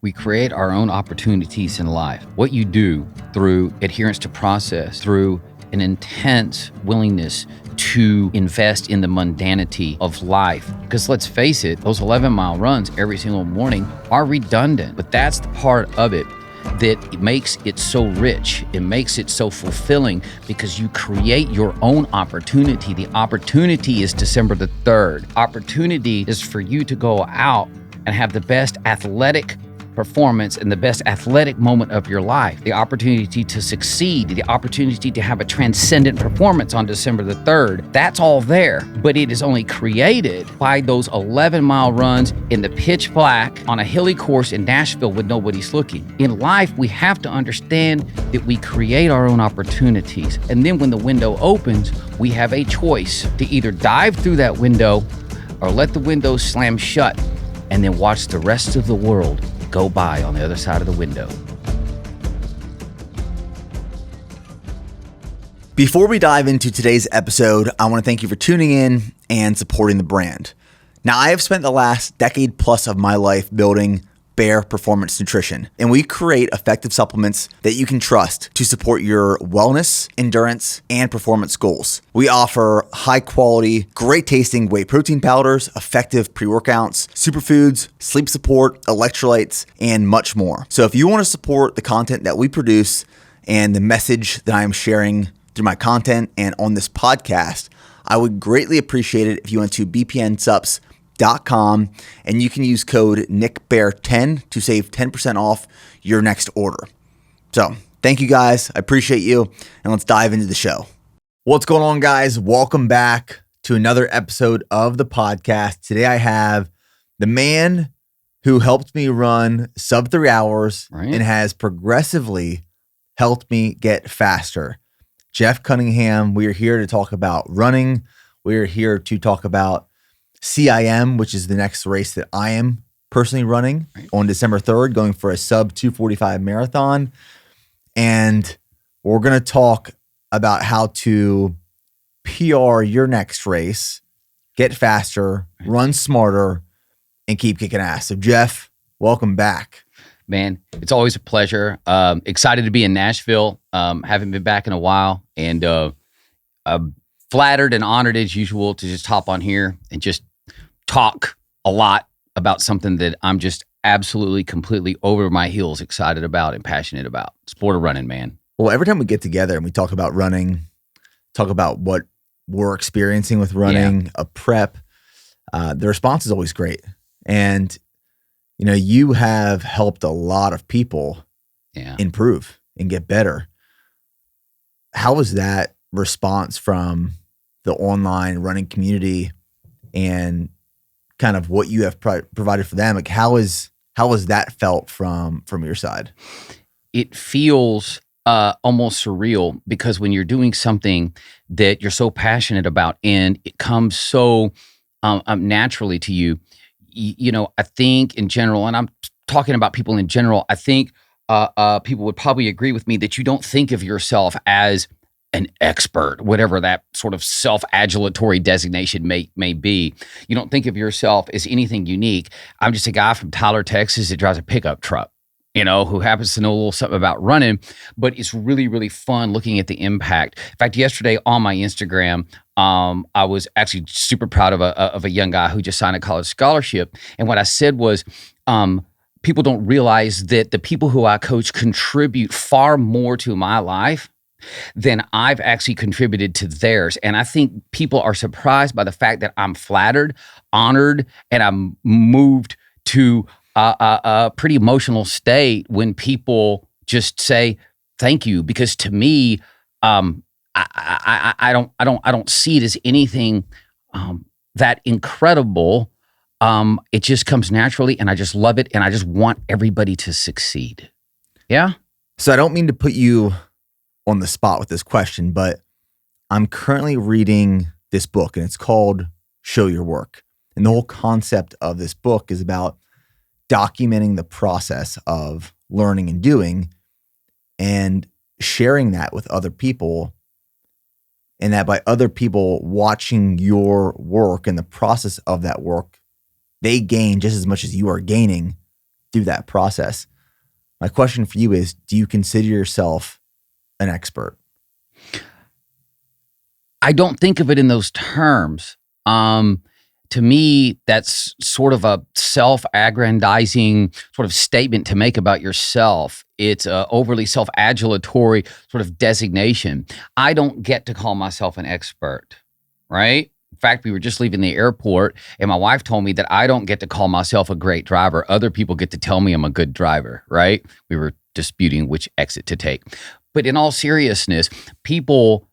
We create our own opportunities in life. What you do through adherence to process, through an intense willingness to invest in the mundanity of life. Because let's face it, those 11-mile runs every single morning are redundant, but that's the part of it that makes it so rich. It makes it so fulfilling because you create your own opportunity. The opportunity is December the 3rd. Opportunity is for you to go out and have the best athletic performance and the best athletic moment of your life, the opportunity to succeed, the opportunity to have a transcendent performance on December the 3rd. That's all there, but it is only created by those 11-mile runs in the pitch black on a hilly course in Nashville when nobody's looking. In life, we have to understand that we create our own opportunities. And then when the window opens, we have a choice to either dive through that window or let the window slam shut and then watch the rest of the world go by on the other side of the window. Before we dive into today's episode, I want to thank you for tuning in and supporting the brand. Now, I have spent the last decade plus of my life building Bear Performance Nutrition, and we create effective supplements that you can trust to support your wellness, endurance, and performance goals. We offer high quality, great tasting whey protein powders, effective pre-workouts, superfoods, sleep support, electrolytes, and much more. So if you want to support the content that we produce and the message that I am sharing through my content and on this podcast, I would greatly appreciate it if you went to BPN Supps.com and you can use code NickBear10 to save 10% off your next order. So thank you guys. I appreciate you. And let's dive into the show. What's going on, guys? Welcome back to another episode of the podcast. Today I have the man who helped me run sub 3 hours and has progressively helped me get faster. Jeff Cunningham. We are here to talk about running. We are here to talk about CIM, which is the next race that I am personally running on December 3rd, going for a sub 245 marathon. And we're going to talk about how to PR your next race, get faster, run smarter, and keep kicking ass. So Jeff, welcome back. Man, it's always a pleasure. Excited to be in Nashville. Haven't been back in a while, and flattered and honored as usual to just hop on here and just talk a lot about something that I'm just absolutely, completely over my heels excited about and passionate about. Sport of running, man. Well, every time we get together and we talk about running, talk about what we're experiencing with running, a prep, the response is always great. And, you know, you have helped a lot of people improve and get better. How was that response from the online running community and kind of what you have provided for them? Like how was that felt from your side? It feels almost surreal because when you're doing something that you're so passionate about and it comes so naturally to you, you know, I think in general, and I'm talking about people in general, I think people would probably agree with me that you don't think of yourself as an expert, whatever that sort of self-adulatory designation may be. You don't think of yourself as anything unique. I'm just a guy from Tyler, Texas that drives a pickup truck, you know, who happens to know a little something about running, but it's really, really fun looking at the impact. In fact, yesterday on my Instagram, I was actually super proud of a young guy who just signed a college scholarship. And what I said was, people don't realize that the people who I coach contribute far more to my life than I've actually contributed to theirs. And I think people are surprised by the fact that I'm flattered, honored, and I'm moved to a pretty emotional state when people just say thank you. Because to me, I don't see it as anything that incredible. It just comes naturally, and I just love it, and I just want everybody to succeed. Yeah. So I don't mean to put you on the spot with this question, but I'm currently reading this book and it's called Show Your Work. And the whole concept of this book is about documenting the process of learning and doing and sharing that with other people. And that by other people watching your work and the process of that work, they gain just as much as you are gaining through that process. My question for you is, do you consider yourself an expert? I don't think of it in those terms. To me, that's sort of a self-aggrandizing sort of statement to make about yourself. It's a overly self-adulatory sort of designation. I don't get to call myself an expert, right? In fact, we were just leaving the airport and my wife told me that I don't get to call myself a great driver. Other people get to tell me I'm a good driver, right? We were disputing which exit to take. But in all seriousness, people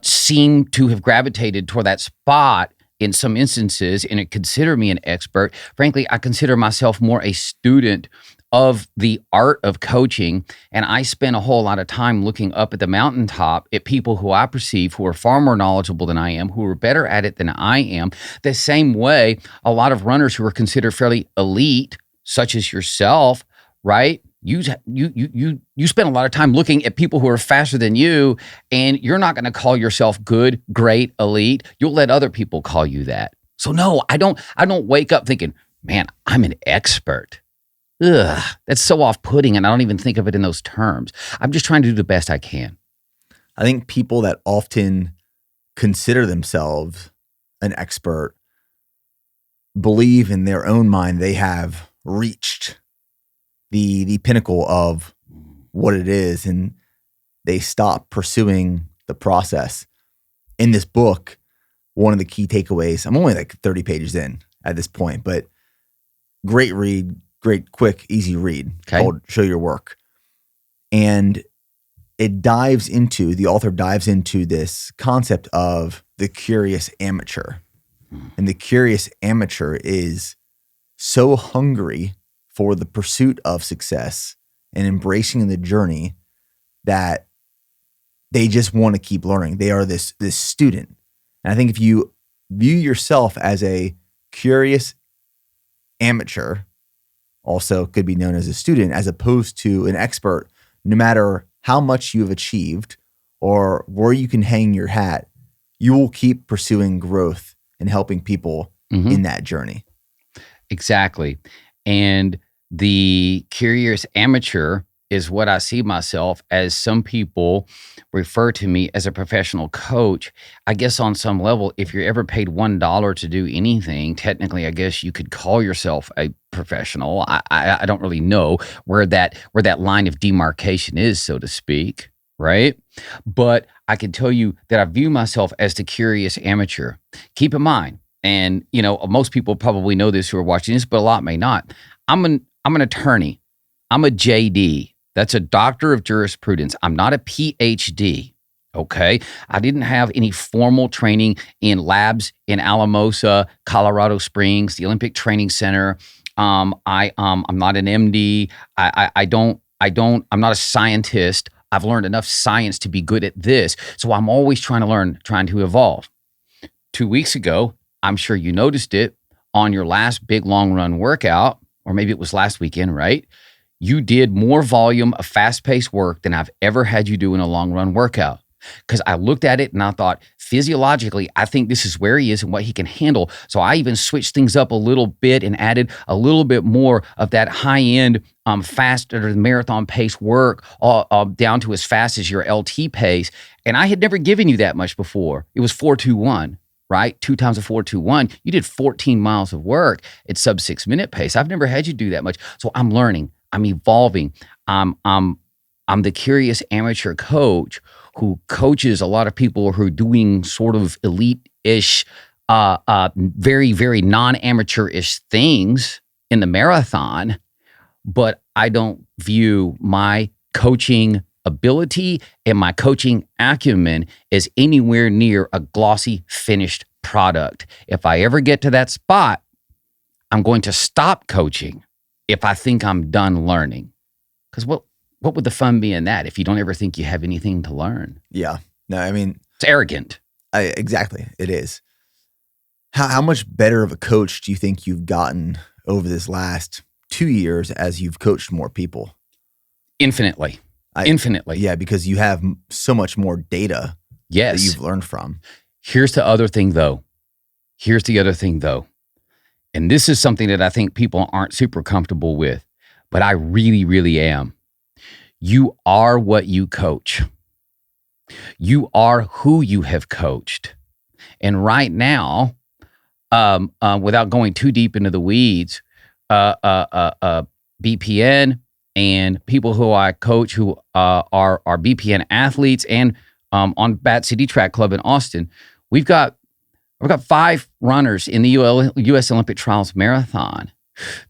seem to have gravitated toward that spot in some instances and consider me an expert. Frankly, I consider myself more a student of the art of coaching. And I spend a whole lot of time looking up at the mountaintop at people who I perceive who are far more knowledgeable than I am, who are better at it than I am. The same way a lot of runners who are considered fairly elite, such as yourself, right? You spend a lot of time looking at people who are faster than you, and you're not going to call yourself good, great, elite. You'll let other people call you that. So no, I don't wake up thinking, man, I'm an expert. Ugh, that's so off-putting, and I don't even think of it in those terms. I'm just trying to do the best I can. I think people that often consider themselves an expert believe in their own mind they have reached the pinnacle of what it is, and they stop pursuing the process. In this book, one of the key takeaways, I'm only like 30 pages in at this point, but great read, great, quick, easy read called Show Your Work. And the author dives into this concept of the curious amateur. And the curious amateur is so hungry for the pursuit of success and embracing the journey that they just want to keep learning. They are this student. And I think if you view yourself as a curious amateur, also could be known as a student, as opposed to an expert, no matter how much you've achieved or where you can hang your hat, you will keep pursuing growth and helping people in that journey. Exactly. And the curious amateur is what I see myself as. Some people refer to me as a professional coach. I guess on some level, if you're ever paid $1 to do anything, technically, I guess you could call yourself a professional. I don't really know where that line of demarcation is, so to speak, right? But I can tell you that I view myself as the curious amateur. Keep in mind, and most people probably know this who are watching this, but a lot may not. I'm an attorney. I'm a JD. That's a doctor of jurisprudence. I'm not a PhD. Okay. I didn't have any formal training in labs in Alamosa, Colorado Springs, the Olympic Training Center. I'm not an MD. I'm not a scientist. I've learned enough science to be good at this. So I'm always trying to learn, trying to evolve. 2 weeks ago, I'm sure you noticed it on your last big long run workout, or maybe it was last weekend, right? You did more volume of fast-paced work than I've ever had you do in a long run workout. Because I looked at it and I thought, physiologically, I think this is where he is and what he can handle. So I even switched things up a little bit and added a little bit more of that high-end, faster marathon pace work down to as fast as your LT pace. And I had never given you that much before. It was 4-2-1. Right? 2 times a 4-2-1. You did 14 miles of work at sub 6 minute pace. I've never had you do that much. So I'm learning. I'm evolving. I'm the curious amateur coach who coaches a lot of people who are doing sort of elite-ish, very, very non-amateur-ish things in the marathon. But I don't view my coaching ability and my coaching acumen is anywhere near a glossy finished product. If I ever get to that spot, I'm going to stop coaching if I think I'm done learning. Because what would the fun be in that if you don't ever think you have anything to learn? Yeah. No, I mean, it's arrogant. Exactly. It is. How much better of a coach do you think you've gotten over this last 2 years as you've coached more people? Infinitely. Infinitely. Yeah, because you have so much more data that you've learned from. Here's the other thing, though. And this is something that I think people aren't super comfortable with. but I really, really am. You are what you coach. You are who you have coached. And right now, without going too deep into the weeds, BPN and people who I coach who are BPN athletes and on Bat City Track Club in Austin, I've got 5 runners in the U.S. Olympic Trials Marathon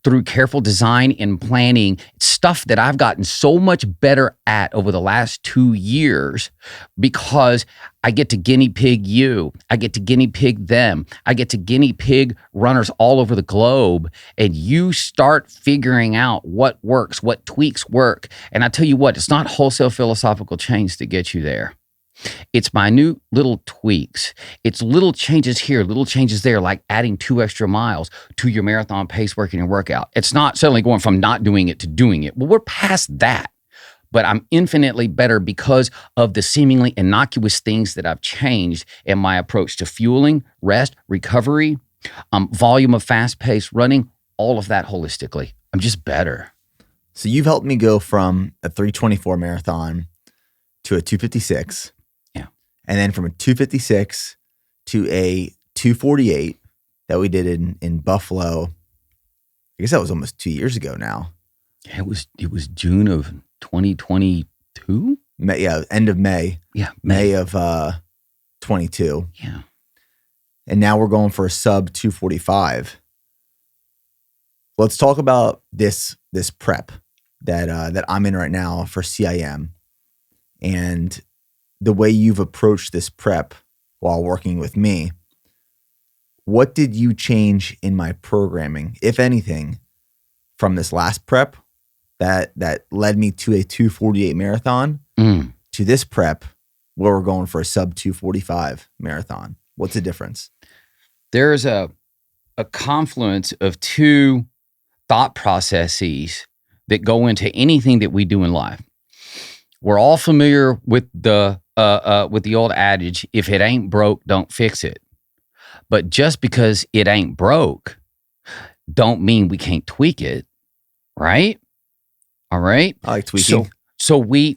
through careful design and planning, stuff that I've gotten so much better at over the last 2 years because I get to guinea pig you. I get to guinea pig them. I get to guinea pig runners all over the globe. And you start figuring out what works, what tweaks work. And I tell you what, it's not wholesale philosophical change that gets you there. It's minute little tweaks. It's little changes here, little changes there, like adding 2 extra miles to your marathon pace working and workout. It's not suddenly going from not doing it to doing it. Well, we're past that. But I'm infinitely better because of the seemingly innocuous things that I've changed in my approach to fueling, rest, recovery, volume of fast-paced running, all of that holistically. I'm just better. So you've helped me go from a 3:24 marathon to a 2:56. And then from a 2:56 to a 2:48 that we did in Buffalo. I guess that was almost 2 years ago now. It was June of 2022. End of May. Yeah, May of 22. Yeah. And now we're going for a sub 2:45. Let's talk about this prep that I'm in right now for CIM and the way you've approached this prep while working with me. What did you change in my programming, if anything, from this last prep that led me to a 2:48 marathon to this prep where we're going for a sub 2:45 marathon? What's the difference? There's a confluence of 2 thought processes that go into anything that we do in life. We're all familiar with the old adage, if it ain't broke, don't fix it. But just because it ain't broke, don't mean we can't tweak it, right? All right. I like tweaking. So we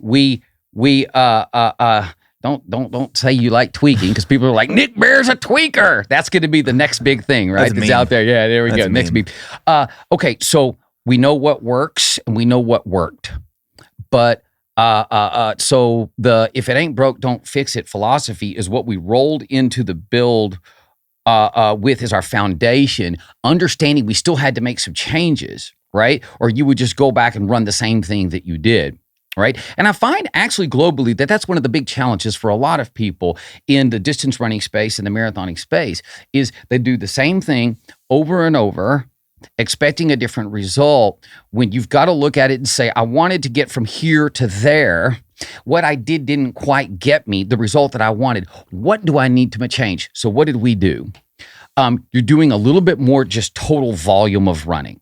don't say you like tweaking because people are like, Nick Bear's a tweaker. That's going to be the next big thing, right? That's out there. Yeah, there we go. Next big. Okay, so we know what works and we know what worked, but so the if it ain't broke, don't fix it philosophy is what we rolled into the build with as our foundation, understanding we still had to make some changes, right? Or you would just go back and run the same thing that you did, right? And I find actually globally that that's one of the big challenges for a lot of people in the distance running space and the marathoning space is they do the same thing over and over, expecting a different result when you've got to look at it and say, I wanted to get from here to there. What I did didn't quite get me the result that I wanted. What do I need to change? So what did we do? You're doing a little bit more just total volume of running.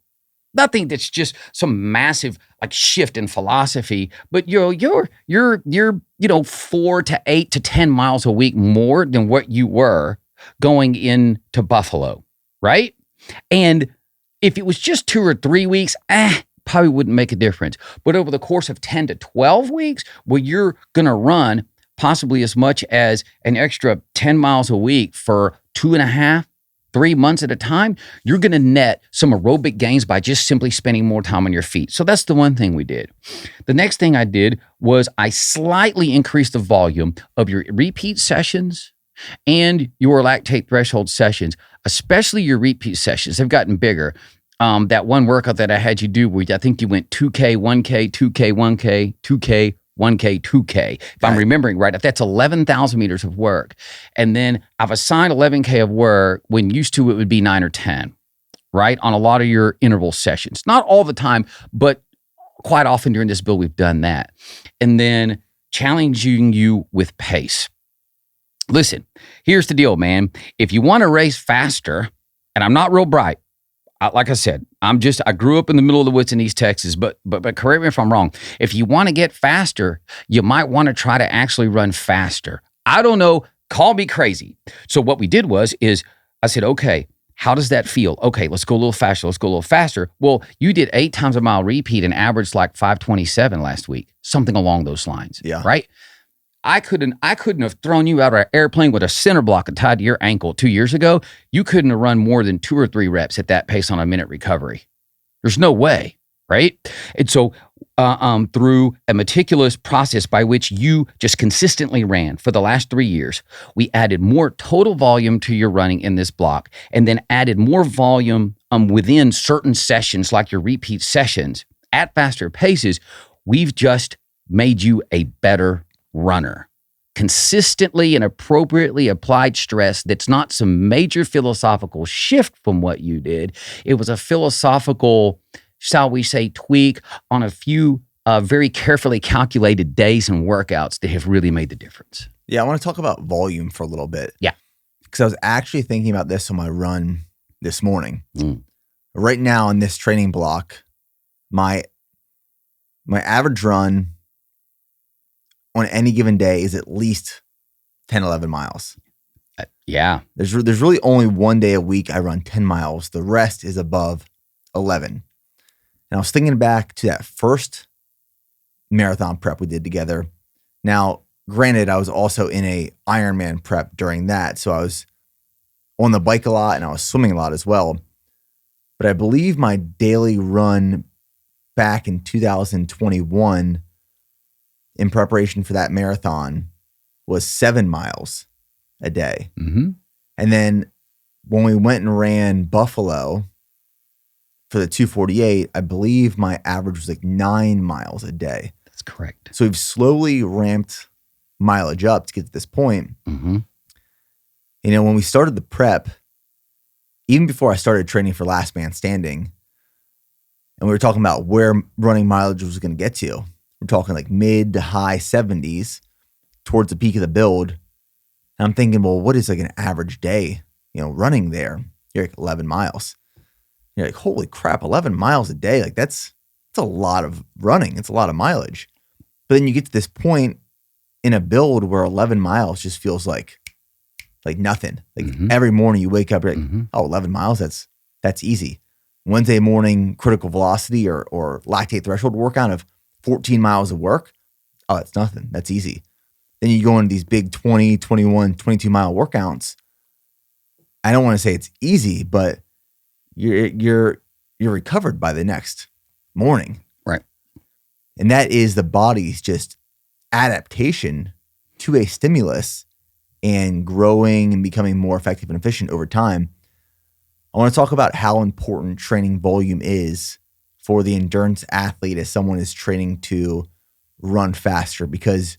Nothing that's just some massive like shift in philosophy, but you're 4 to 8 to 10 miles a week more than what you were going into Buffalo, right? And if it was just 2 or 3 weeks, probably wouldn't make a difference. But over the course of 10 to 12 weeks, where you're going to run possibly as much as an extra 10 miles a week for 2.5, 3 months at a time, you're going to net some aerobic gains by just simply spending more time on your feet. So that's the one thing we did. The next thing I did was I slightly increased the volume of your repeat sessions and your lactate threshold sessions, especially your repeat sessions. They've gotten bigger. That one workout that I had you do where I think you went 2K, 1K, 2K, 1K, 2K, 1K, 2K. If I'm remembering right, that's 11,000 meters of work. And then I've assigned 11K of work when used to it would be 9 or 10, right? On a lot of your interval sessions. Not all the time, but quite often during this build, we've done that. And then challenging you with pace. Listen, here's the deal, man. If you want to race faster, and I'm not real bright, like I said, I grew up in the middle of the woods in East Texas, but correct me if I'm wrong. If you want to get faster, you might want to try to actually run faster. I don't know, call me crazy. So what we did is I said, okay, How does that feel? Okay, let's go a little faster. Let's go a little faster. Well, you did 8 times a mile repeat and averaged like 5:27 last week, something along those lines. Yeah. Right. I couldn't have thrown you out of an airplane with a center block tied to your ankle 2 years ago. You couldn't have run more than 2 or 3 reps at that pace on a minute recovery. There's no way, right? And so through a meticulous process by which you just consistently ran for the last 3 years, we added more total volume to your running in this block, and then added more volume within certain sessions, like your repeat sessions at faster paces. We've just made you a better runner. Consistently and appropriately applied stress that's not some major philosophical shift from what you did. It was a philosophical, shall we say, tweak on a few very carefully calculated days and workouts that have really made the difference. Yeah, I want to talk about volume for a little bit. Yeah. Because I was actually thinking about this on my run this morning. Right now in this training block, my average run on any given day is at least 10, 11 miles. Yeah. There's really only one day a week I run 10 miles. The rest is above 11. And I was thinking back to that first marathon prep we did together. Now, granted, I was also in a Ironman prep during that. So I was on the bike a lot and I was swimming a lot as well. But I believe my daily run back in 2021 in preparation for that marathon was 7 miles a day. Mm-hmm. And then when we went and ran Buffalo for the 248, I believe my average was like 9 miles a day. That's correct. So we've slowly ramped mileage up to get to this point. Mm-hmm. You know, when we started the prep, even before I started training for Last Man Standing, and we were talking about where running mileage was going to get to, we're talking like mid to high 70s towards the peak of the build. And I'm thinking, well, what is like an average day, running there? You're like 11 miles. You're like, holy crap, 11 miles a day. Like that's a lot of running. It's a lot of mileage. But then you get to this point in a build where 11 miles just feels like nothing. Like every morning you wake up, you're like, 11 miles, that's easy. Wednesday morning critical velocity or lactate threshold workout of 14 miles of work. Oh, that's nothing. That's easy. Then you go into these big 20, 21, 22 mile workouts. I don't want to say it's easy, but you're recovered by the next morning. Right. And that is the body's just adaptation to a stimulus and growing and becoming more effective and efficient over time. I want to talk about how important training volume is for the endurance athlete as someone is training to run faster, because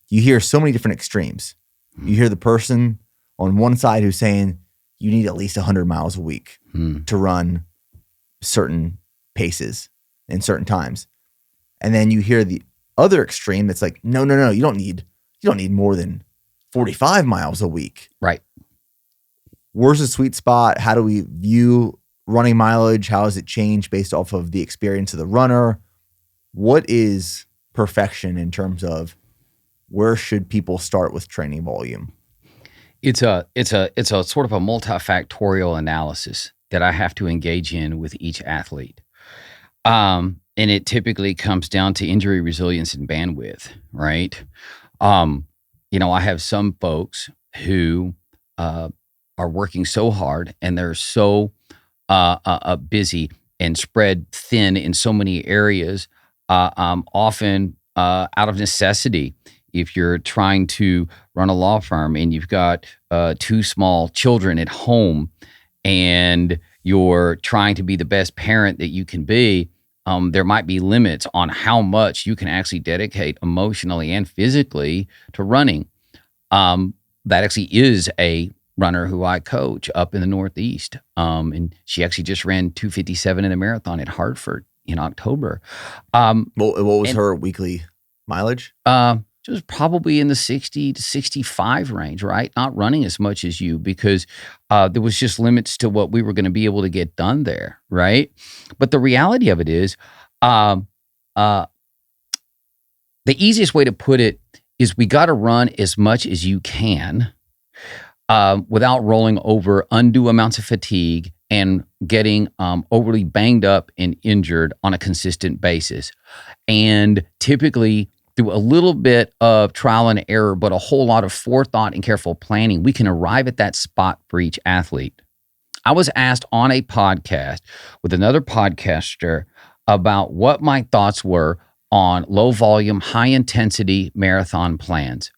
you hear so many different extremes. You hear the person on one side who's saying you need at least 100 miles a week to run certain paces in certain times. And then you hear the other extreme that's like, no, you don't need more than 45 miles a week. Right. Where's the sweet spot? How do we view running mileage? How has it changed based off of the experience of the runner? What is perfection in terms of where should people start with training volume? It's a sort of a multifactorial analysis that I have to engage in with each athlete. And it typically comes down to injury resilience and bandwidth, right? I have some folks who are working so hard and they're so busy and spread thin in so many areas, often out of necessity. If you're trying to run a law firm and you've got 2 small children at home and you're trying to be the best parent that you can be, there might be limits on how much you can actually dedicate emotionally and physically to running. That actually is a runner who I coach up in the Northeast. And she actually just ran 2:57 in a marathon at Hartford in October. What was her weekly mileage? It was probably in the 60 to 65 range, right? Not running as much as you, because there was just limits to what we were going to be able to get done there, right? But the reality of it is, the easiest way to put it is we got to run as much as you can without rolling over undue amounts of fatigue and getting overly banged up and injured on a consistent basis. And typically, through a little bit of trial and error, but a whole lot of forethought and careful planning, we can arrive at that spot for each athlete. I was asked on a podcast with another podcaster about what my thoughts were on low volume, high intensity marathon plans.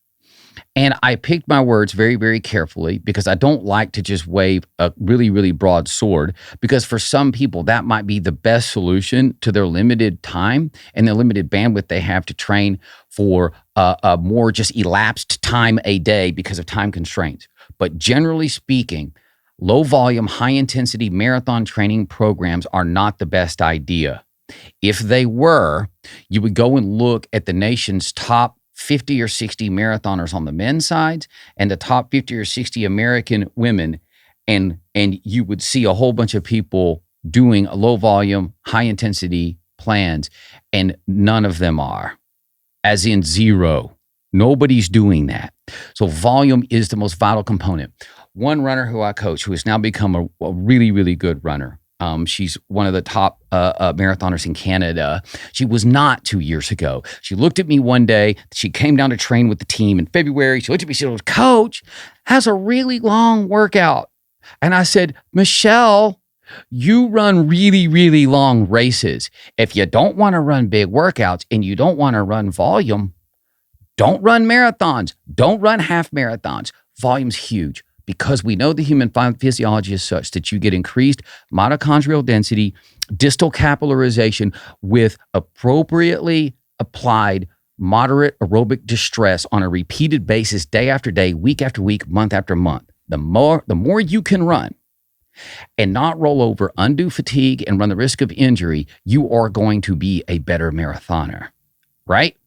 And I picked my words very, very carefully because I don't like to just wave a really, really broad sword, because for some people that might be the best solution to their limited time and the limited bandwidth they have to train for a more just elapsed time a day because of time constraints. But generally speaking, low volume, high intensity marathon training programs are not the best idea. If they were, you would go and look at the nation's top 50 or 60 marathoners on the men's side and the top 50 or 60 American women, and you would see a whole bunch of people doing low volume, high intensity plans, and none of them are, as in zero. Nobody's doing that. So volume is the most vital component. One runner who I coach, who has now become a really, really good runner, she's one of the top marathoners in Canada. She was not 2 years ago. She looked at me one day. She came down to train with the team in February. She looked at me. She said, "Coach, has a really long workout." And I said, "Michelle, you run really, really long races. If you don't want to run big workouts and you don't want to run volume, don't run marathons. Don't run half marathons. Volume's huge. Because we know the human physiology is such that you get increased mitochondrial density, distal capillarization with appropriately applied moderate aerobic distress on a repeated basis, day after day, week after week, month after month. The more you can run and not roll over undue fatigue and run the risk of injury, you are going to be a better marathoner, right?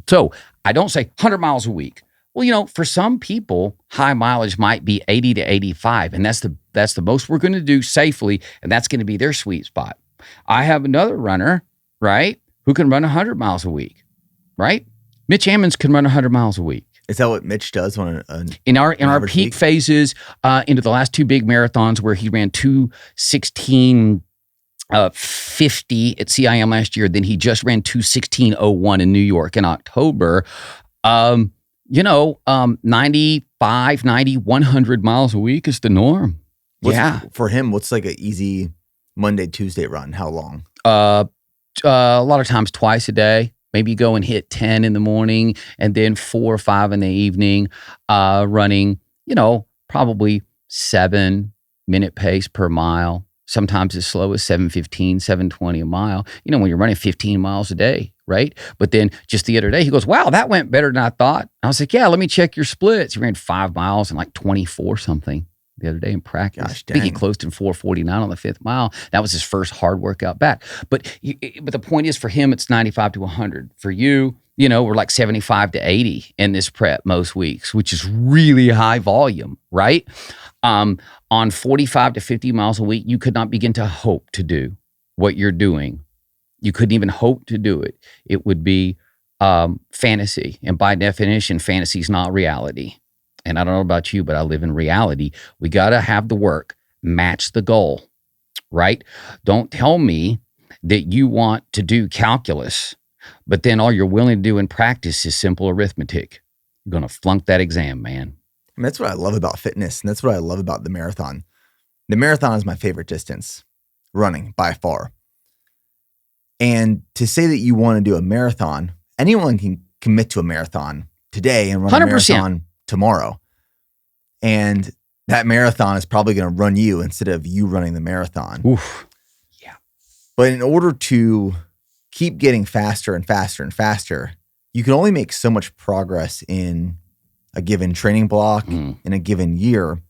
So I don't say 100 miles a week. Well, for some people, high mileage might be 80 to 85, and that's the most we're going to do safely, and that's going to be their sweet spot. I have another runner, right, who can run 100 miles a week, right? Mitch Ammons can run 100 miles a week. Is that what Mitch does on in our peak week? Phases into the last two big marathons where he ran 2:16:50 at CIM last year, then he just ran 2:16:01 in New York in October. 95, 90, 100 miles a week is the norm. For him, what's like an easy Monday, Tuesday run? How long? A lot of times twice a day. Maybe go and hit 10 in the morning and then 4 or 5 in the evening, running, probably 7-minute pace per mile. Sometimes as slow as 7:15, 7:20 a mile, when you're running 15 miles a day, right? But then just the other day, he goes, "Wow, that went better than I thought." I was like, "Yeah, let me check your splits." He ran 5 miles in like 24 something the other day in practice. Gosh, I think he dang. closed in 4:49 on the 5th mile. That was his first hard workout back. But the point is, for him, it's 95 to 100. For you, we're like 75 to 80 in this prep most weeks, which is really high volume, right? On 45 to 50 miles a week, you could not begin to hope to do what you're doing. You couldn't even hope to do it. It would be fantasy. And by definition, fantasy is not reality. And I don't know about you, but I live in reality. We got to have the work match the goal, right? Don't tell me that you want to do calculus, but then all you're willing to do in practice is simple arithmetic. You're going to flunk that exam, man. And that's what I love about fitness, and that's what I love about the marathon. The marathon is my favorite distance, running by far. And to say that you want to do a marathon, anyone can commit to a marathon today and run 100%. A marathon tomorrow. And that marathon is probably going to run you instead of you running the marathon. Oof. Yeah. But in order to keep getting faster and faster and faster, you can only make so much progress in a given training block in a given year.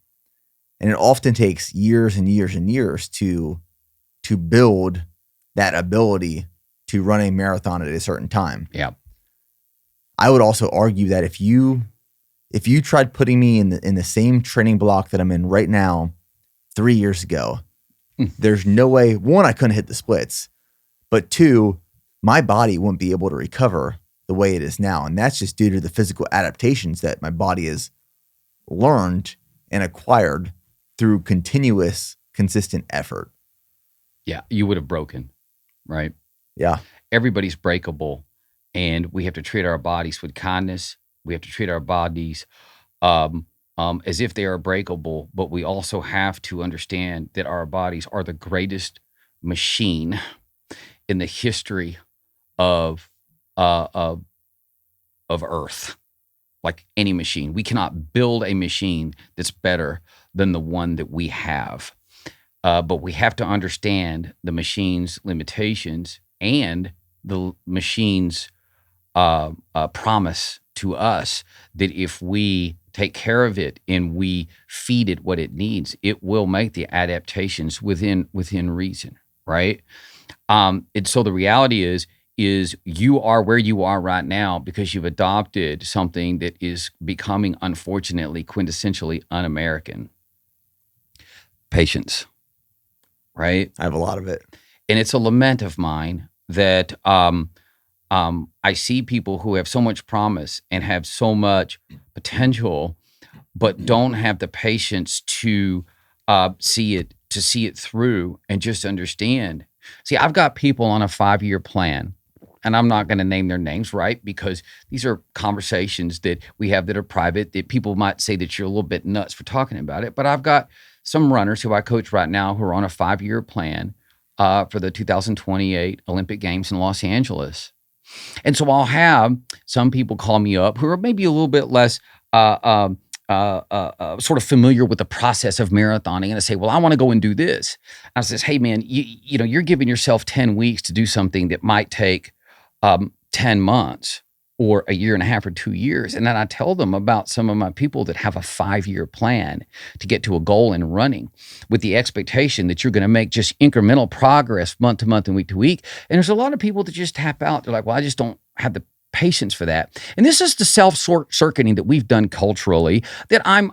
And it often takes years and years and years to build that ability to run a marathon at a certain time. Yeah. I would also argue that if you tried putting me in the same training block that I'm in right now 3 years ago, there's no way, one, I couldn't hit the splits, but two, my body wouldn't be able to recover the way it is now. And that's just due to the physical adaptations that my body has learned and acquired through continuous, consistent effort. Yeah, you would have broken, right? Yeah. Everybody's breakable, and we have to treat our bodies with kindness. We have to treat our bodies as if they are breakable, but we also have to understand that our bodies are the greatest machine in the history of uh, of, of Earth. Like any machine, we cannot build a machine that's better than the one that we have. But we have to understand the machine's limitations and the machine's promise to us that if we take care of it and we feed it what it needs, it will make the adaptations within reason, right? And so the reality is you are where you are right now because you've adopted something that is becoming, unfortunately, quintessentially un-American. Patience, right? I have a lot of it. And it's a lament of mine that I see people who have so much promise and have so much potential, but don't have the patience to see it through and just understand. See, I've got people on a 5-year plan, and I'm not going to name their names, right? Because these are conversations that we have that are private, that people might say that you're a little bit nuts for talking about it. But I've got some runners who I coach right now who are on a 5-year plan for the 2028 Olympic Games in Los Angeles. And so I'll have some people call me up who are maybe a little bit less sort of familiar with the process of marathoning, and I say, well, I want to go and do this. And I says, hey man, you know, you're giving yourself 10 weeks to do something that might take 10 months or a year and a half or 2 years. And then I tell them about some of my people that have a 5-year plan to get to a goal in running with the expectation that you're going to make just incremental progress month to month and week to week. And there's a lot of people that just tap out. They're like, well, I just don't have the patience for that. And this is the self-circuiting that we've done culturally that I'm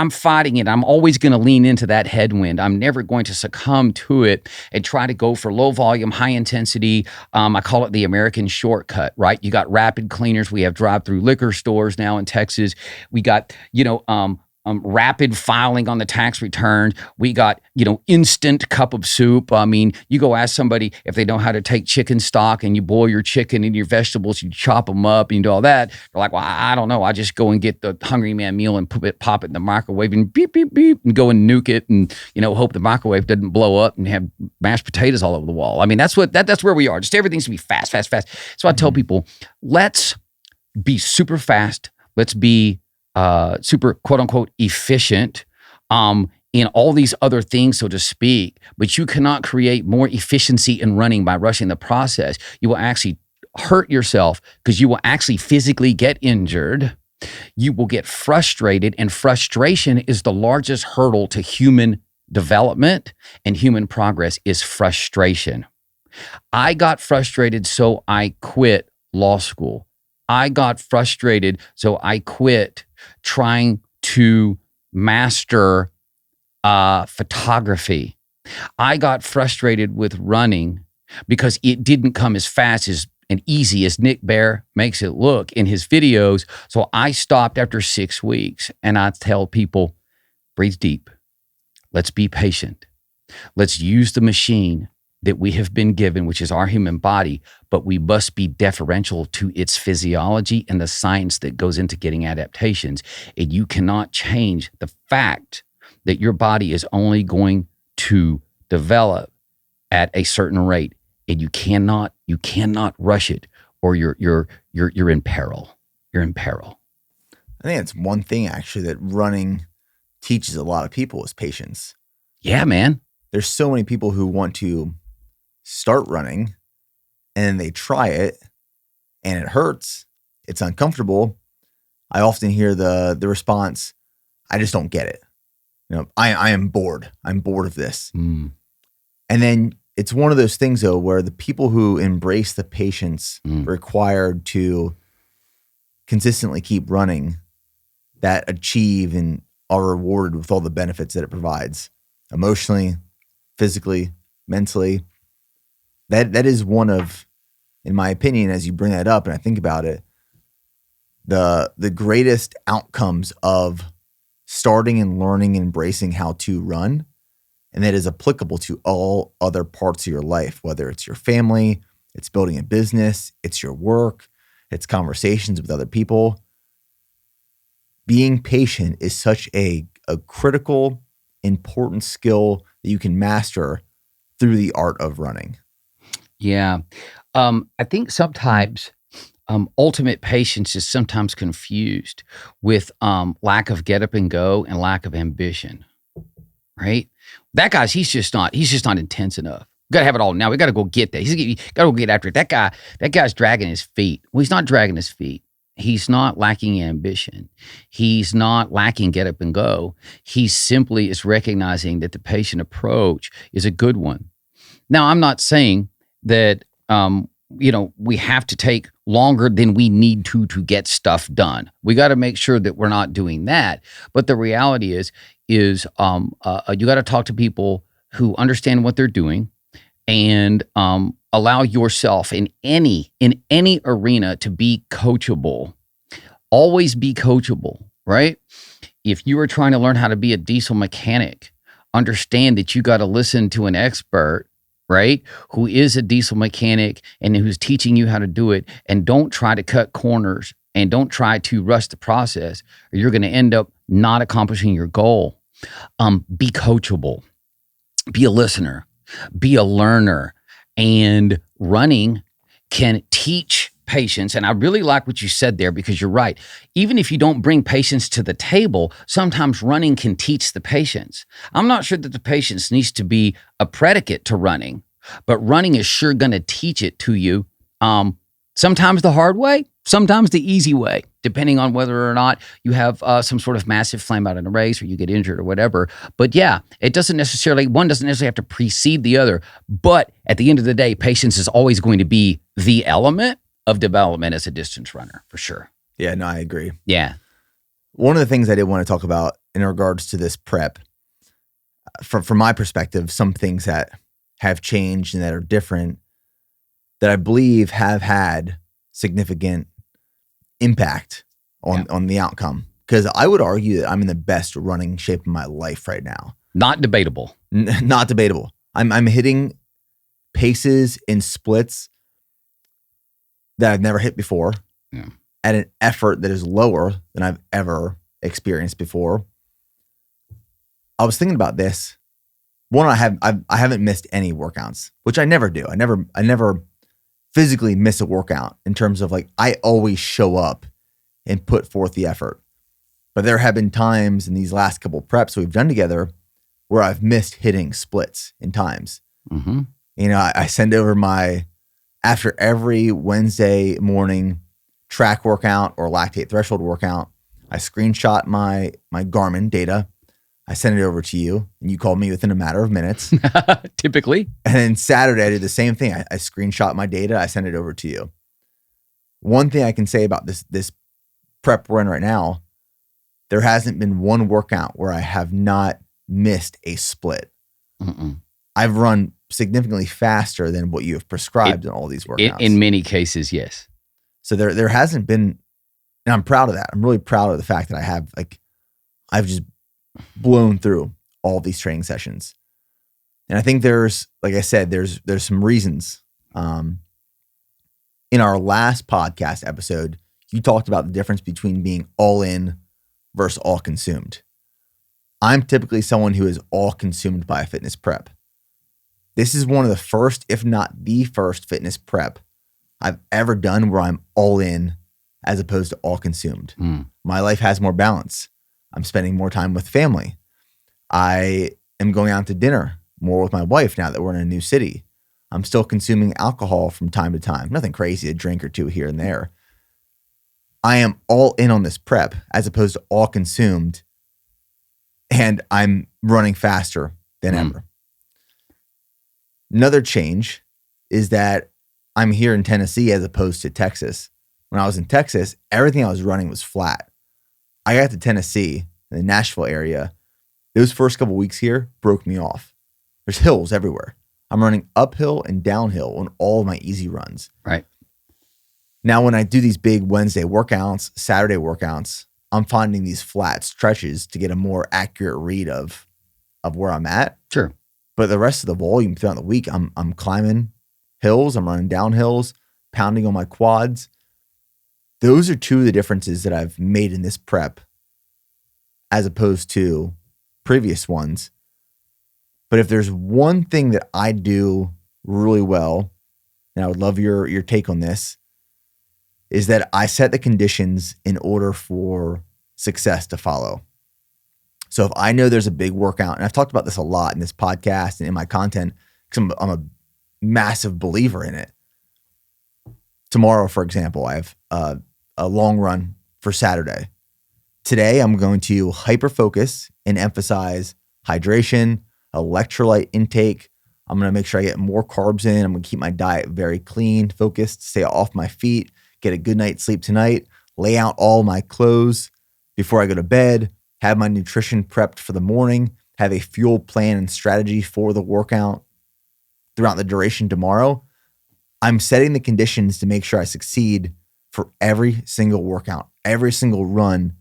fighting it. I'm always going to lean into that headwind. I'm never going to succumb to it and try to go for low volume, high intensity. I call it the American shortcut, right? You got rapid cleaners. We have drive-through liquor stores now in Texas. We got, rapid filing on the tax return. We got, instant cup of soup. I mean, you go ask somebody if they know how to take chicken stock and you boil your chicken and your vegetables, you chop them up and you do all that. They're like, well, I don't know. I just go and get the Hungry Man meal and pop it in the microwave and beep, beep, beep, and go and nuke it and, hope the microwave doesn't blow up and have mashed potatoes all over the wall. I mean, that's where we are. Just everything's to be fast, fast, fast. So I tell people, let's be super fast. Let's be super quote unquote efficient in all these other things, so to speak, but you cannot create more efficiency in running by rushing the process. You will actually hurt yourself because you will actually physically get injured. You will get frustrated, and frustration is the largest hurdle to human development and human progress is frustration. I got frustrated, so I quit law school. I got frustrated, so I quit trying to master photography. I got frustrated with running because it didn't come as fast as and easy as Nick Bear makes it look in his videos. So I stopped after 6 weeks, and I tell people, breathe deep. Let's be patient. Let's use the machine that we have been given, which is our human body, but we must be deferential to its physiology and the science that goes into getting adaptations. And you cannot change the fact that your body is only going to develop at a certain rate, and you cannot rush it, or you're in peril. You're in peril. I think it's one thing actually that running teaches a lot of people is patience. Yeah, man. There's so many people who want to start running and they try it and it hurts. It's uncomfortable. I often hear the response, I just don't get it. I am bored. I'm bored of this. Mm. And then it's one of those things though, where the people who embrace the patience required to consistently keep running that achieve and are rewarded with all the benefits that it provides emotionally, physically, mentally. That is one of, in my opinion, as you bring that up and I think about it, the greatest outcomes of starting and learning and embracing how to run, and that is applicable to all other parts of your life, whether it's your family, it's building a business, it's your work, it's conversations with other people. Being patient is such a critical, important skill that you can master through the art of running. Yeah. I think sometimes ultimate patience is sometimes confused with lack of get up and go and lack of ambition, right? That guy's, he's just not intense enough. We got to have it all now. We got to go get that. Got to go get after it. That guy's dragging his feet. Well, he's not dragging his feet. He's not lacking ambition. He's not lacking get up and go. He simply is recognizing that the patient approach is a good one. Now, I'm not saying that, we have to take longer than we need to get stuff done. We got to make sure that we're not doing that. But the reality is you got to talk to people who understand what they're doing, and allow yourself in any arena to be coachable. Always be coachable, right? If you are trying to learn how to be a diesel mechanic, understand that you got to listen to an expert, right, who is a diesel mechanic and who's teaching you how to do it, and don't try to cut corners and don't try to rush the process, or you're going to end up not accomplishing your goal. Be coachable, be a listener, be a learner, and running can teach patience. And I really like what you said there, because you're right. Even if you don't bring patience to the table, sometimes running can teach the patience. I'm not sure that the patience needs to be a predicate to running, but running is sure going to teach it to you. Sometimes the hard way, sometimes the easy way, depending on whether or not you have some sort of massive flame out in a race or you get injured or whatever. But yeah, one doesn't necessarily have to precede the other. But at the end of the day, patience is always going to be the element of development as a distance runner, for sure. Yeah, no, I agree. Yeah. One of the things I did want to talk about in regards to this prep, from my perspective, some things that have changed and that are different that I believe have had significant impact on the outcome. Because I would argue that I'm in the best running shape of my life right now. Not debatable. Not debatable. I'm hitting paces in splits that I've never hit before, at an effort that is lower than I've ever experienced before. I was thinking about this. One, I haven't missed any workouts, which I never do. I never physically miss a workout in terms of, like, I always show up and put forth the effort. But there have been times in these last couple preps we've done together where I've missed hitting splits in times. Mm-hmm. I send over after every Wednesday morning track workout or lactate threshold workout, I screenshot my Garmin data. I send it over to you, and you call me within a matter of minutes. Typically. And then Saturday, I did the same thing. I screenshot my data. I send it over to you. One thing I can say about this prep we're in right now, there hasn't been one workout where I have not missed a split. Mm-mm. I've run significantly faster than what you have prescribed in all these workouts. In many cases, yes. So there hasn't been, and I'm proud of that. I'm really proud of the fact that I've just blown through all these training sessions. And I think there's, like I said, there's some reasons. In our last podcast episode, you talked about the difference between being all in versus all consumed. I'm typically someone who is all consumed by a fitness prep. This is one of the first, if not the first, fitness prep I've ever done where I'm all in as opposed to all consumed. My life has more balance. I'm spending more time with family. I am going out to dinner more with my wife now that we're in a new city. I'm still consuming alcohol from time to time. Nothing crazy, a drink or two here and there. I am all in on this prep as opposed to all consumed, and I'm running faster than ever. Another change is that I'm here in Tennessee as opposed to Texas. When I was in Texas, everything I was running was flat. I got to Tennessee, in the Nashville area. Those first couple weeks here broke me off. There's hills everywhere. I'm running uphill and downhill on all of my easy runs. Right. Now, when I do these big Wednesday workouts, Saturday workouts, I'm finding these flat stretches to get a more accurate read of where I'm at. Sure. But the rest of the volume throughout the week, I'm climbing hills, I'm running down hills, pounding on my quads. Those are two of the differences that I've made in this prep as opposed to previous ones. But if there's one thing that I do really well, and I would love your take on this, is that I set the conditions in order for success to follow. So if I know there's a big workout, and I've talked about this a lot in this podcast and in my content, because I'm a massive believer in it. Tomorrow, for example, I have a long run for Saturday. Today, I'm going to hyper-focus and emphasize hydration, electrolyte intake. I'm going to make sure I get more carbs in. I'm going to keep my diet very clean, focused, stay off my feet, get a good night's sleep tonight, lay out all my clothes before I go to bed, have my nutrition prepped for the morning, have a fuel plan and strategy for the workout throughout the duration tomorrow. I'm setting the conditions to make sure I succeed for every single workout, every single run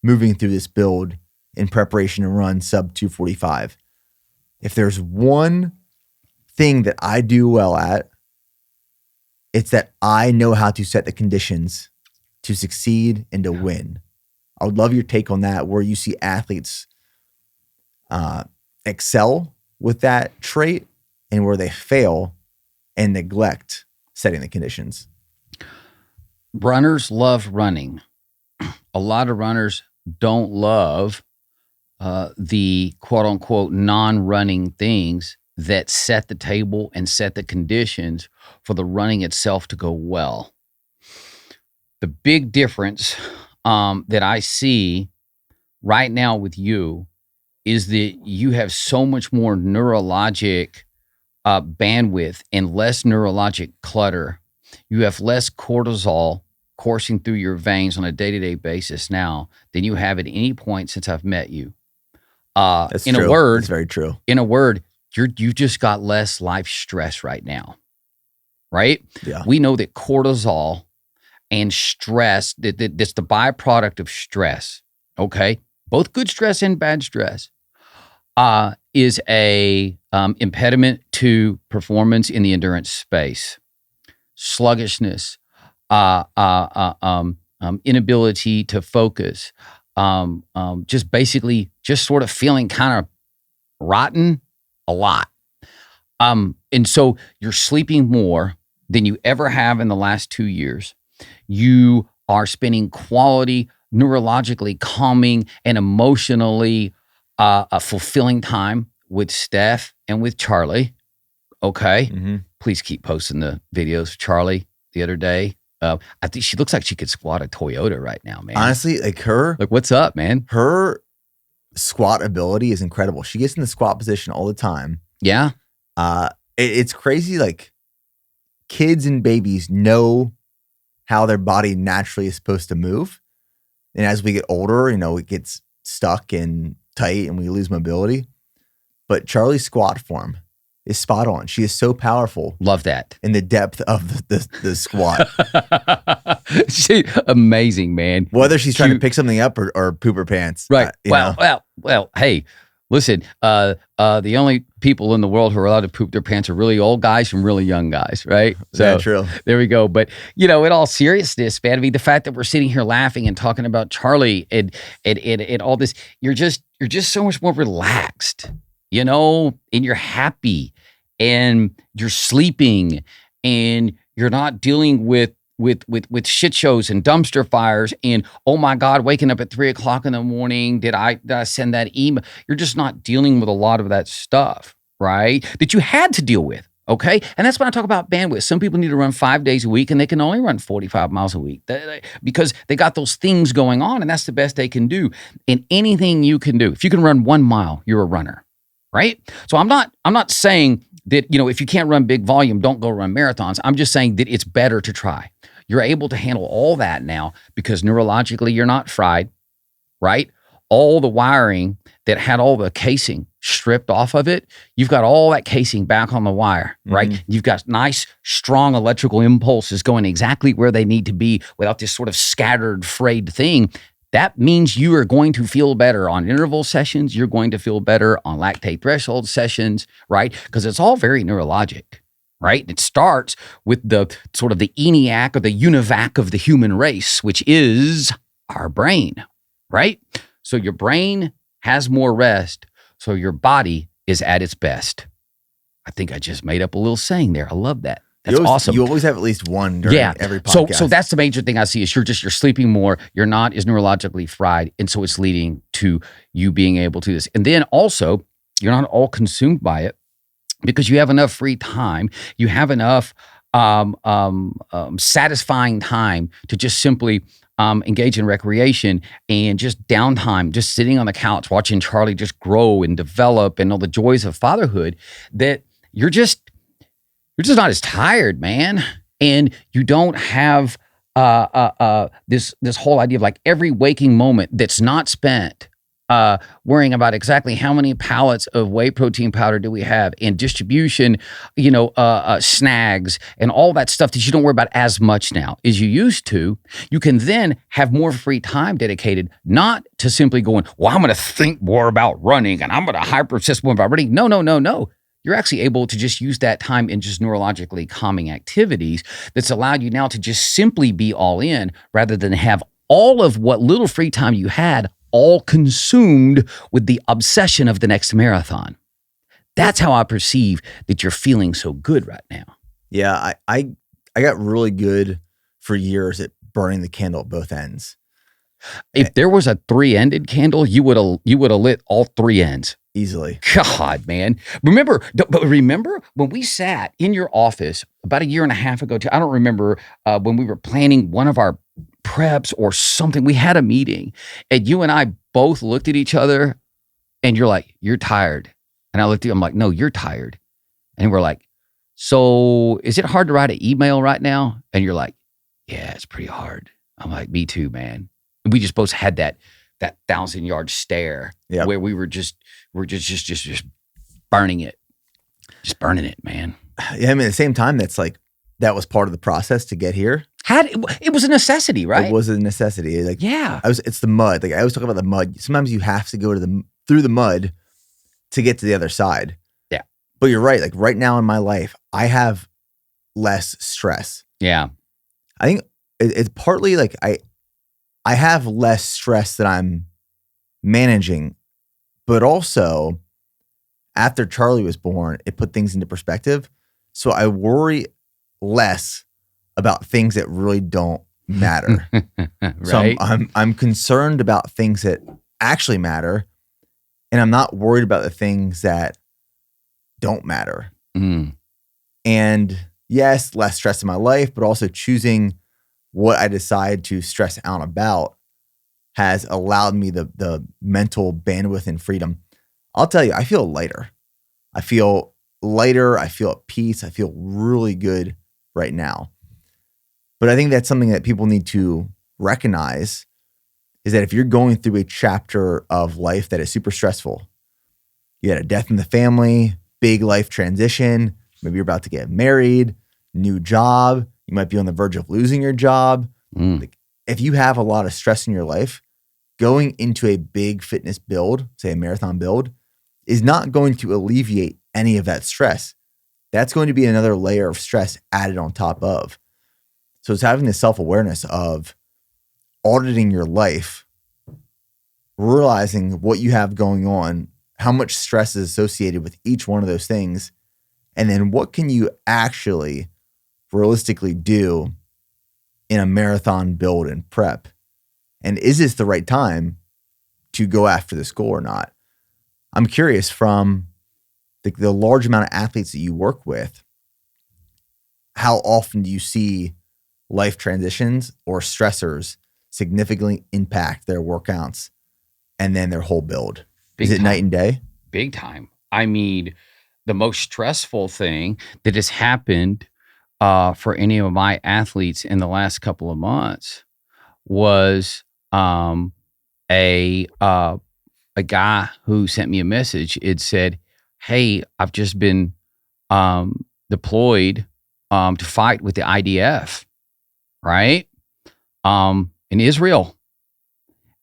moving through this build in preparation to run sub 245. If there's one thing that I do well at, it's that I know how to set the conditions to succeed and to win. I would love your take on that, where you see athletes excel with that trait and where they fail and neglect setting the conditions. Runners love running. A lot of runners don't love the quote unquote non-running things that set the table and set the conditions for the running itself to go well. The big difference that I see right now with you is that you have so much more neurologic bandwidth and less neurologic clutter. You have less cortisol coursing through your veins on a day-to-day basis now than you have at any point since I've met you. That's in true. a word, That's very true. In a word, you've just got less life stress right now, right? Yeah. We know that cortisol and stress, that's the byproduct of stress, okay? Both good stress and bad stress is a impediment to performance in the endurance space. Sluggishness, inability to focus, just basically just sort of feeling kind of rotten a lot. And so you're sleeping more than you ever have in the last 2 years. You are spending quality, neurologically calming and emotionally fulfilling time with Steph and with Charlie. Okay. Mm-hmm. Please keep posting the videos of Charlie the other day. I think she looks like she could squat a Toyota right now, man. Honestly, like what's up, man? Her squat ability is incredible. She gets in the squat position all the time. Yeah. It's crazy. Like, kids and babies know how their body naturally is supposed to move. And as we get older, it gets stuck and tight and we lose mobility. But Charlie's squat form is spot on. She is so powerful. Love that. In the depth of the squat. Amazing, man. Whether she's trying to pick something up or poop her pants. Right. Well, hey, listen, the only people in the world who are allowed to poop their pants are really old guys and really young guys, right? So yeah, true. There we go. But, in all seriousness, man, I mean, the fact that we're sitting here laughing and talking about Charlie and all this, you're just so much more relaxed, and you're happy and you're sleeping and you're not dealing with shit shows and dumpster fires and, oh my God, waking up at 3:00 in the morning. Did I send that email? You're just not dealing with a lot of that stuff, right? That you had to deal with. Okay. And that's when I talk about bandwidth. Some people need to run 5 days a week and they can only run 45 miles a week because they got those things going on and that's the best they can do. And anything you can do, if you can run 1 mile, you're a runner, right? So I'm not saying that, if you can't run big volume, don't go run marathons. I'm just saying that it's better to try. You're able to handle all that now because neurologically you're not fried, right? All the wiring that had all the casing stripped off of it, you've got all that casing back on the wire, right? Mm-hmm. You've got nice, strong electrical impulses going exactly where they need to be without this sort of scattered, frayed thing. that means you are going to feel better on interval sessions. You're going to feel better on lactate threshold sessions, right? Because it's all very neurologic, right? It starts with the sort of the ENIAC or the UNIVAC of the human race, which is our brain, right? So your brain has more rest, so your body is at its best. I think I just made up a little saying there. I love that. That's awesome. You always have at least one during every podcast. So that's the major thing I see is you're sleeping more. You're not as neurologically fried. And so it's leading to you being able to do this. And then also, you're not all consumed by it because you have enough free time. You have enough satisfying time to just simply engage in recreation and just downtime, just sitting on the couch, watching Charlie just grow and develop and all the joys of fatherhood, that you're just not as tired, man. And you don't have this whole idea of like every waking moment that's not spent worrying about exactly how many pallets of whey protein powder do we have and distribution, snags and all that stuff that you don't worry about as much now as you used to. You can then have more free time dedicated not to simply going, well, I'm going to think more about running and I'm going to hyper-obsess more about running. No. You're actually able to just use that time in just neurologically calming activities that's allowed you now to just simply be all in rather than have all of what little free time you had all consumed with the obsession of the next marathon. That's how I perceive that you're feeling so good right now. Yeah, I got really good for years at burning the candle at both ends. If there was a 3-ended candle, you would have lit all 3 ends. Easily. God, man. Remember when we sat in your office about a year and a half ago, I don't remember when we were planning one of our preps or something, we had a meeting and you and I both looked at each other and you're like, you're tired. And I looked at you, I'm like, no, you're tired. And we're like, so is it hard to write an email right now? And you're like, yeah, it's pretty hard. I'm like, me too, man. And we just both had that 1,000-yard stare where we're just burning it. Just burning it, man. Yeah, I mean, at the same time, that was part of the process to get here. It was a necessity, right? It was a necessity. It's the mud. Like I always talk about the mud. Sometimes you have to go through the mud to get to the other side. Yeah. But you're right. Like right now in my life, I have less stress. Yeah. I think it's partly like I have less stress that I'm managing, but also after Charlie was born, it put things into perspective. So I worry less about things that really don't matter. Right. So I'm concerned about things that actually matter, and I'm not worried about the things that don't matter. Mm. And yes, less stress in my life, but also choosing what I decide to stress out about has allowed me the mental bandwidth and freedom. I'll tell you, I feel lighter. I feel at peace. I feel really good right now. But I think that's something that people need to recognize is that if you're going through a chapter of life that is super stressful, you had a death in the family, big life transition, maybe you're about to get married, new job, you might be on the verge of losing your job. Like, if you have a lot of stress in your life, going into a big fitness build, say a marathon build, is not going to alleviate any of that stress. That's going to be another layer of stress added on top of. So it's having the self-awareness of auditing your life, realizing what you have going on, how much stress is associated with each one of those things, and then what can you actually realistically do in a marathon build and prep? And is this the right time to go after this goal or not? I'm curious, from the large amount of athletes that you work with, how often do you see life transitions or stressors significantly impact their workouts and then their whole build? Is it night and day? Big time. I mean, the most stressful thing that has happened for any of my athletes in the last couple of months was a guy who sent me a message. It said, hey, I've just been deployed to fight with the IDF, right? In Israel.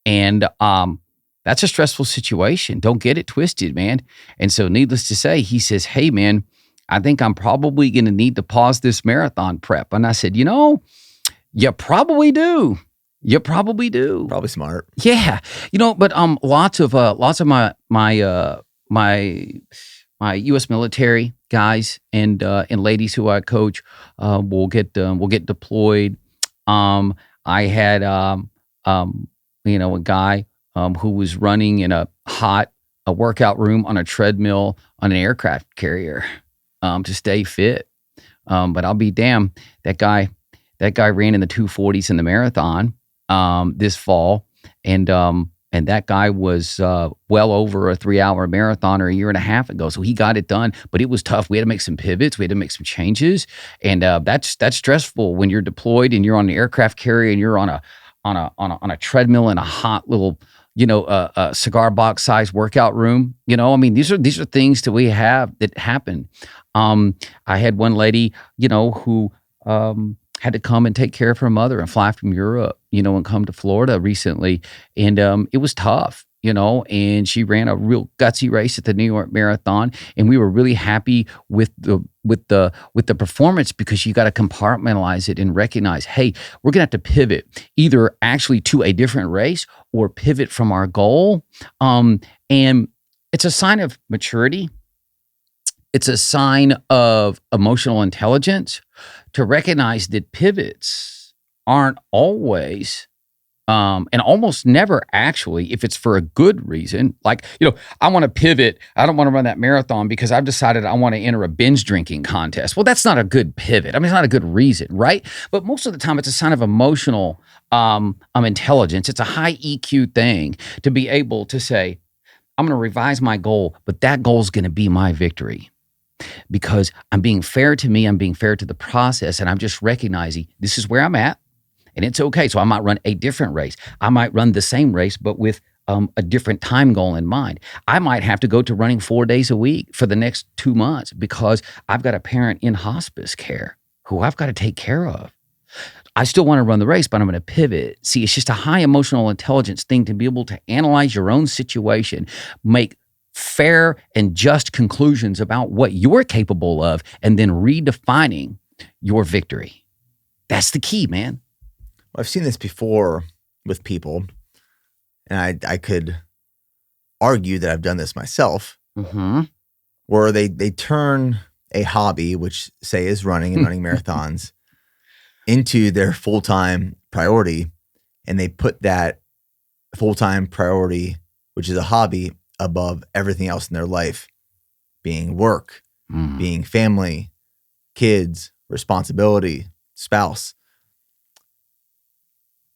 And that's a stressful situation. Don't get it twisted, man. And so needless to say, he says, hey, man, I think I'm probably going to need to pause this marathon prep. And I said, you probably do. You probably do. Probably smart. Yeah. But lots of my U.S. military guys and ladies who I coach will get deployed. I had a guy who was running in a workout room on a treadmill on an aircraft carrier to stay fit. But I'll be damned, that guy ran in the 240s in the marathon this fall, and that guy was well over a 3-hour marathon a year and a half ago. So he got it done, but it was tough. We had to make some pivots. We had to make some changes, and that's stressful when you're deployed and you're on an aircraft carrier and you're on a treadmill in a hot little a cigar box size workout room. These are things that we have that happen. I had one lady, who had to come and take care of her mother and fly from Europe, and come to Florida recently. And it was tough, and she ran a real gutsy race at the New York Marathon. And we were really happy with the performance, because you got to compartmentalize it and recognize, hey, we're going to have to pivot either actually to a different race or pivot from our goal. And it's a sign of maturity. It's a sign of emotional intelligence to recognize that pivots aren't always, and almost never actually, if it's for a good reason. Like, I want to pivot. I don't want to run that marathon because I've decided I want to enter a binge drinking contest. Well, that's not a good pivot. It's not a good reason, right? But most of the time, it's a sign of emotional intelligence. It's a high EQ thing to be able to say, I'm going to revise my goal, but that goal is going to be my victory. Because I'm being fair to me, I'm being fair to the process, and I'm just recognizing this is where I'm at, and it's okay. So I might run a different race. I might run the same race, but with a different time goal in mind. I might have to go to running 4 days a week for the next 2 months because I've got a parent in hospice care who I've got to take care of. I still want to run the race, but I'm going to pivot. See, it's just a high emotional intelligence thing to be able to analyze your own situation, make fair and just conclusions about what you're capable of, and then redefining your victory. That's the key, man. Well, I've seen this before with people, and I could argue that I've done this myself, where they turn a hobby, which say is running and running marathons, into their full-time priority, and they put that full-time priority, which is a hobby, above everything else in their life, being work, being family, kids, responsibility, spouse.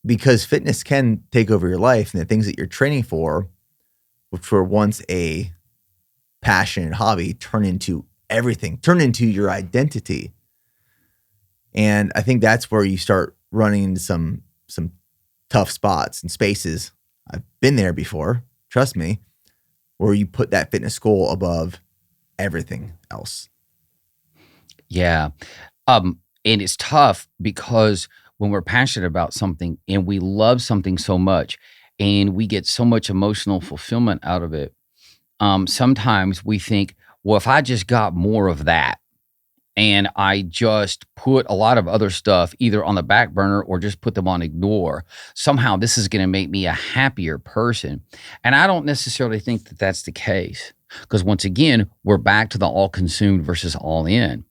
Because fitness can take over your life, and the things that you're training for, which were once a passion and hobby, turn into everything, turn into your identity. And I think that's where you start running into some tough spots and spaces. I've been there before, trust me, where you put that fitness goal above everything else. Yeah. And it's tough because when we're passionate about something and we love something so much and we get so much emotional fulfillment out of it, sometimes we think, well, if I just got more of that and I just put a lot of other stuff either on the back burner or just put them on ignore, somehow this is going to make me a happier person. And I don't necessarily think that that's the case, because once again, we're back to the all consumed versus all in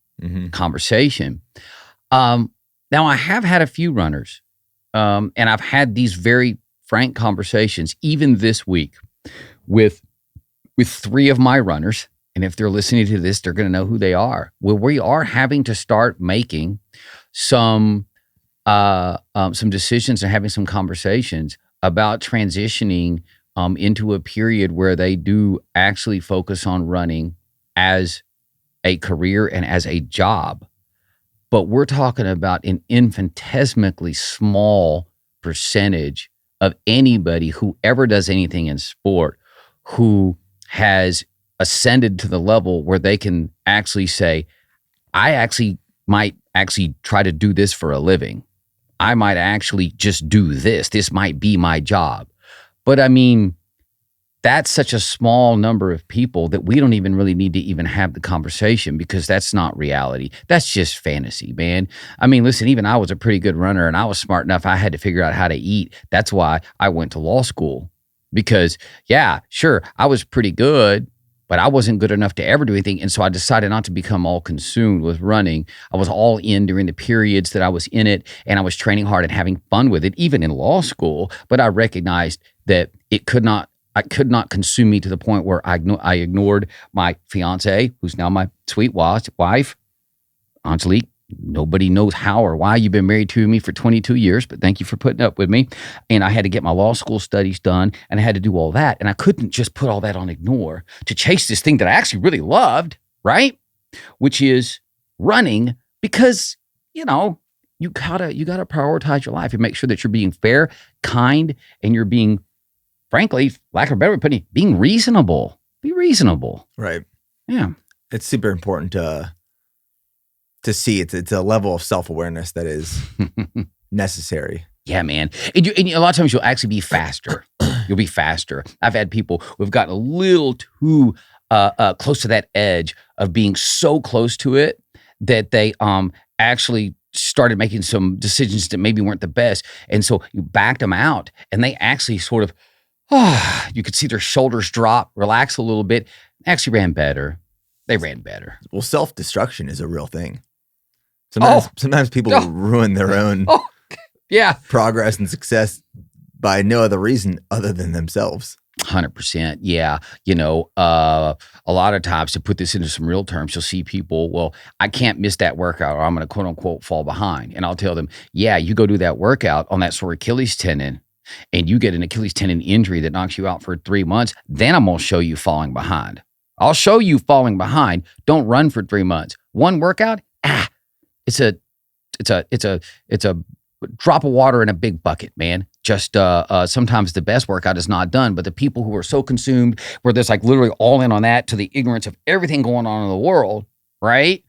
conversation. Now, I have had a few runners, and I've had these very frank conversations, even this week, with 3 of my runners. And if they're listening to this, they're going to know who they are. Well, we are having to start making some decisions and having some conversations about transitioning into a period where they do actually focus on running as a career and as a job. But we're talking about an infinitesimally small percentage of anybody who ever does anything in sport who has ascended to the level where they can actually say, I actually might actually try to do this for a living. I might actually just do this. This might be my job. But I mean, that's such a small number of people that we don't even really need to even have the conversation because that's not reality. That's just fantasy, man. I mean, listen, even I was a pretty good runner and I was smart enough. I had to figure out how to eat. That's why I went to law school because, yeah, sure, I was pretty good, but I wasn't good enough to ever do anything. And so I decided not to become all consumed with running. I was all in during the periods that I was in it, and I was training hard and having fun with it, even in law school. But I recognized that I could not consume me to the point where I ignored my fiance, who's now my sweet wife, Angelique. Nobody knows how or why you've been married to me for 22 years, but thank you for putting up with me. And I had to get my law school studies done, and I had to do all that. And I couldn't just put all that on ignore to chase this thing that I actually really loved, right? Which is running, because, you gotta prioritize your life and make sure that you're being fair, kind, and you're being, frankly, lack of a better way of putting it, being reasonable. Be reasonable. Right. Yeah. It's super important to see. It's a level of self-awareness that is necessary. Yeah, man. And a lot of times you'll actually be faster. You'll be faster. I've had people who've gotten a little too close to that edge of being so close to it that they actually started making some decisions that maybe weren't the best. And so you backed them out, and they actually sort of, you could see their shoulders drop, relax a little bit, actually ran better. They ran better. Well, self-destruction is a real thing. Sometimes people ruin their own progress and success by no other reason other than themselves. 100%. Yeah. A lot of times, to put this into some real terms, you'll see people, well, I can't miss that workout or I'm going to quote unquote fall behind. And I'll tell them, yeah, you go do that workout on that sore Achilles tendon and you get an Achilles tendon injury that knocks you out for 3 months. Then I'm going to show you falling behind. I'll show you falling behind. Don't run for 3 months. One workout, it's a drop of water in a big bucket, man. Just sometimes the best workout is not done, but the people who are so consumed where there's like literally all in on that to the ignorance of everything going on in the world, right?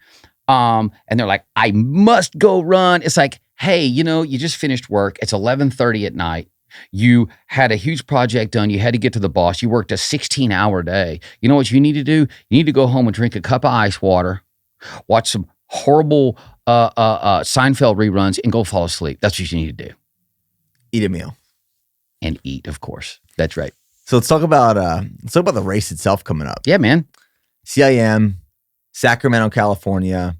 And they're like, I must go run. It's like, hey, you just finished work. It's 11:30 at night. You had a huge project done. You had to get to the boss. You worked a 16-hour day. You know what you need to do? You need to go home and drink a cup of ice water, watch some horrible Seinfeld reruns, and go fall asleep. That's what you need to do. Eat a meal. And eat, of course. That's right. So let's talk about the race itself coming up. Yeah, man. CIM, Sacramento, California,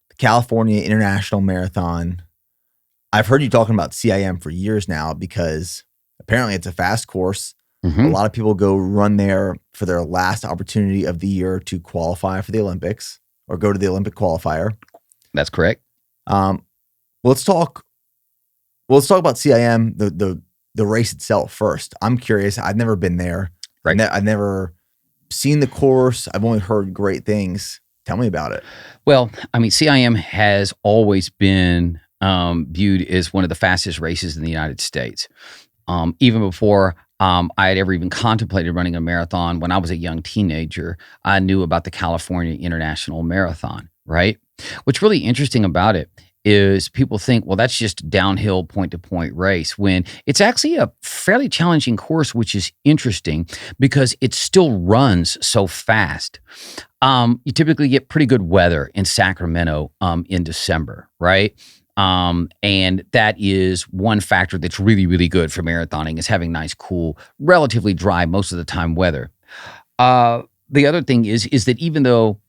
the California International Marathon. I've heard you talking about CIM for years now because apparently it's a fast course. Mm-hmm. A lot of people go run there for their last opportunity of the year to qualify for the Olympics or go to the Olympic qualifier. That's correct. Let's talk about CIM, the race itself first. I'm curious. I've never been there. Right. I've never seen the course. I've only heard great things. Tell me about it. Well, I mean, CIM has always been viewed as one of the fastest races in the United States. Even before I had ever even contemplated running a marathon, when I was a young teenager, I knew about the California International Marathon, right? What's really interesting about it is people think, well, that's just a downhill point-to-point race, when it's actually a fairly challenging course, which is interesting because it still runs so fast. You typically get pretty good weather in Sacramento in December, right? And that is one factor that's really, really good for marathoning, is having nice, cool, relatively dry most of the time weather. The other thing is that even though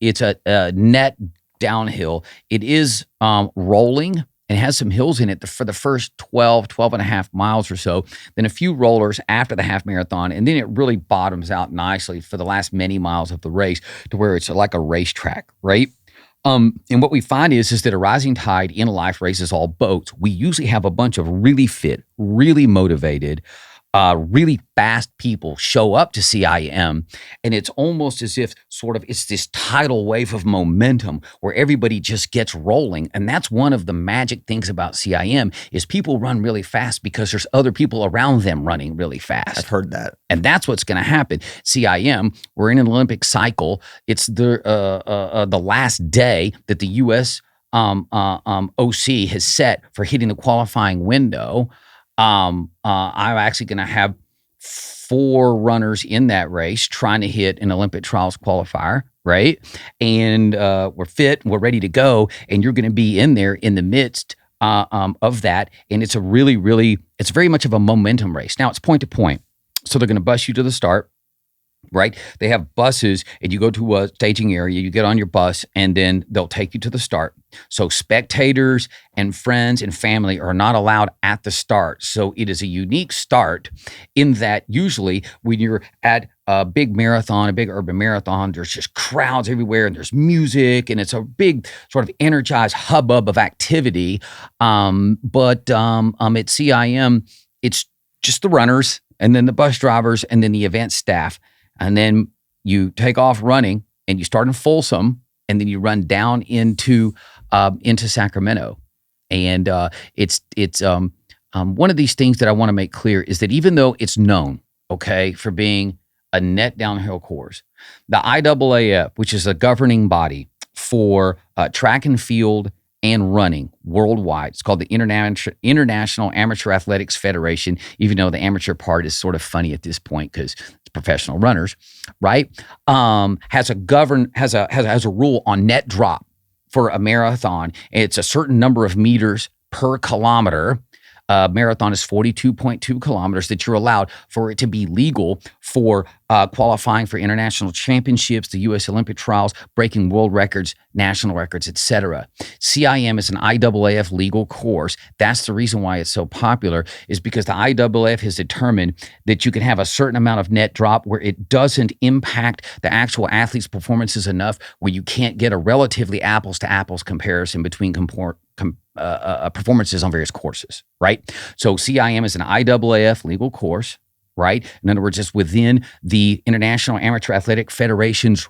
it's a net downhill, it is rolling and has some hills in it for the first 12 and a half miles or so, then a few rollers after the half marathon, and then it really bottoms out nicely for the last many miles of the race to where it's like a racetrack, right? And what we find is that a rising tide in life raises all boats. We usually have a bunch of really fit, really motivated, really fast people show up to CIM, and it's almost as if it's this tidal wave of momentum where everybody just gets rolling. And that's one of the magic things about CIM is people run really fast because there's other people around them running really fast. I've heard that. And that's what's going to happen. CIM, we're in an Olympic cycle. It's the last day that the U.S. OC has set for hitting the qualifying window. I'm actually going to have 4 runners in that race trying to hit an Olympic trials qualifier, right? And we're fit, we're ready to go, and you're going to be in there in the midst of that. And it's it's very much of a momentum race. Now it's point to point. So they're going to bus you to the start. Right? They have buses and you go to a staging area, you get on your bus, and then they'll take you to the start. So spectators and friends and family are not allowed at the start. So it is a unique start in that usually when you're at a big marathon, a big urban marathon, there's just crowds everywhere and there's music and it's a big sort of energized hubbub of activity. But at CIM, it's just the runners and then the bus drivers and then the event staff. And then you take off running and you start in Folsom and then you run down into Sacramento. And it's one of these things that I want to make clear is that even though it's known, okay, for being a net downhill course, the IAAF, which is a governing body for track and field and running worldwide. It's called the International Amateur Athletics Federation, even though the amateur part is sort of funny at this point because it's professional runners, right? Has a rule on net drop for a marathon. It's a certain number of meters per kilometer. Marathon is 42.2 kilometers that you're allowed for it to be legal for qualifying for international championships, the U.S. Olympic trials, breaking world records, national records, etc. CIM is an IAAF legal course. That's the reason why it's so popular, is because the IAAF has determined that you can have a certain amount of net drop where it doesn't impact the actual athlete's performances enough, where you can't get a relatively apples to apples comparison between performances on various courses, right? So CIM is an IAAF legal course, right? In other words, it's within the International Amateur Athletic Federation's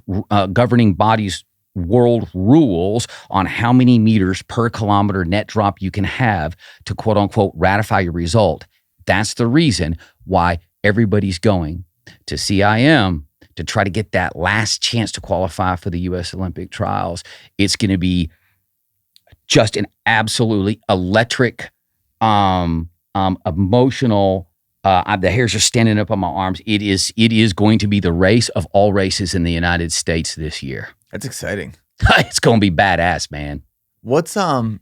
governing body's world rules on how many meters per kilometer net drop you can have to quote unquote ratify your result. That's the reason why everybody's going to CIM to try to get that last chance to qualify for the U.S. Olympic trials. It's going to be just an absolutely electric, emotional. The hairs are standing up on my arms. It is going to be the race of all races in the United States this year. That's exciting. It's going to be badass, man. What's how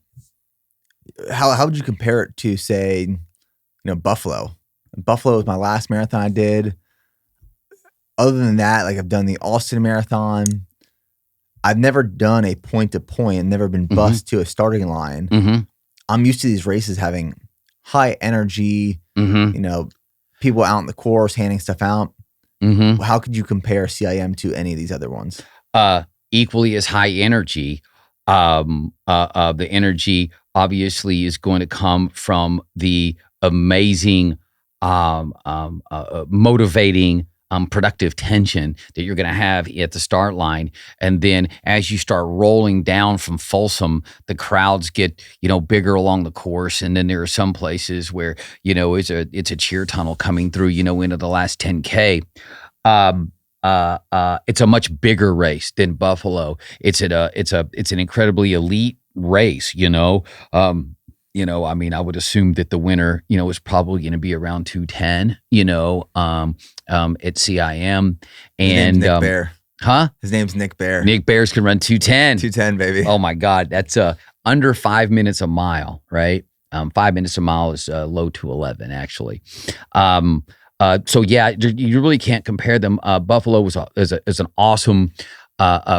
would you compare it to, say, Buffalo? Buffalo was my last marathon I did. Other than that, like, I've done the Austin Marathon. I've never done a point-to-point, never been bussed to a starting line. Mm-hmm. I'm used to these races having high energy, people out in the course handing stuff out. Mm-hmm. How could you compare CIM to any of these other ones? Equally as high energy. The energy obviously is going to come from the amazing, motivating, productive tension that you're going to have at the start line. And then as you start rolling down from Folsom, the crowds get, bigger along the course. And then there are some places where, it's a cheer tunnel coming through, into the last 10K. It's a much bigger race than Buffalo. It's an incredibly elite race, I would assume that the winner, is probably going to be around 210, at CIM. And Nick Bear. Huh? His name's Nick Bear. Nick Bears can run 210. 210, baby. Oh my God. That's under 5 minutes a mile, right? 5 minutes a mile is low to 11, actually. So yeah, you really can't compare them. Buffalo is an awesome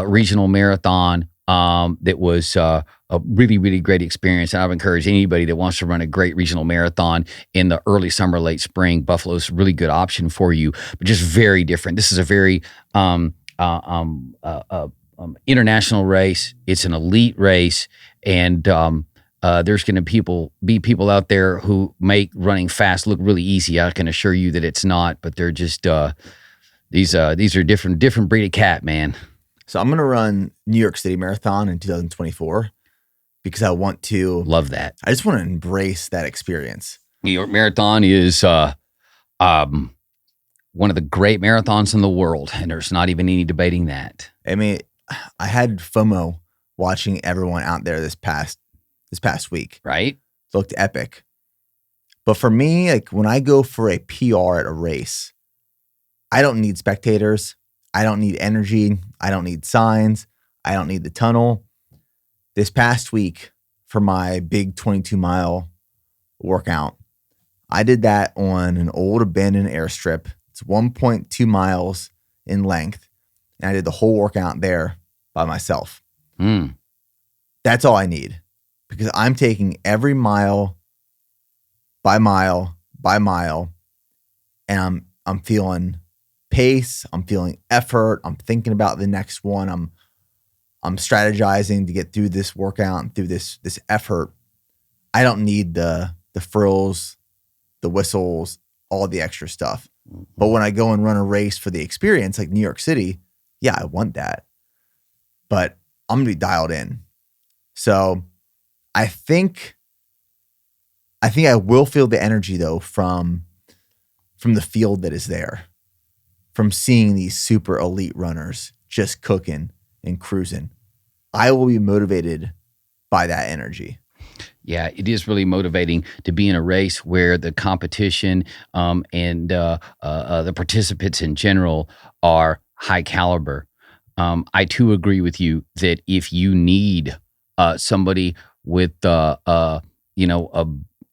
regional marathon that was a really, really great experience. And I've encouraged anybody that wants to run a great regional marathon in the early summer, late spring. Buffalo's a really good option for you, but just very different. This is a very international race. It's an elite race, and there's going to be people out there who make running fast look really easy. I can assure you that it's not, but they're just these are different breed of cat, man. So I'm going to run New York City Marathon in 2024 because I want to. Love that. I just want to embrace that experience. New York Marathon is one of the great marathons in the world, and there's not even any debating that. I mean, I had FOMO watching everyone out there this past week. Right? It looked epic. But for me, like when I go for a PR at a race, I don't need spectators. I don't need energy. I don't need signs. I don't need the tunnel. This past week for my big 22-mile workout, I did that on an old abandoned airstrip. It's 1.2 miles in length. And I did the whole workout there by myself. That's all I need, because I'm taking every mile by mile by mile, and I'm feeling pace, I'm feeling effort, I'm thinking about the next one, I'm strategizing to get through this workout and through this effort. I don't need the frills, the whistles, all the extra stuff. But when I go and run a race for the experience, like New York City, yeah, I want that. But I'm gonna be dialed in. So I think I will feel the energy though from the field that is there, from seeing these super elite runners just cooking and cruising. I will be motivated by that energy. Yeah, it is really motivating to be in a race where the competition and the participants in general are high caliber. I too agree with you that if you need somebody with a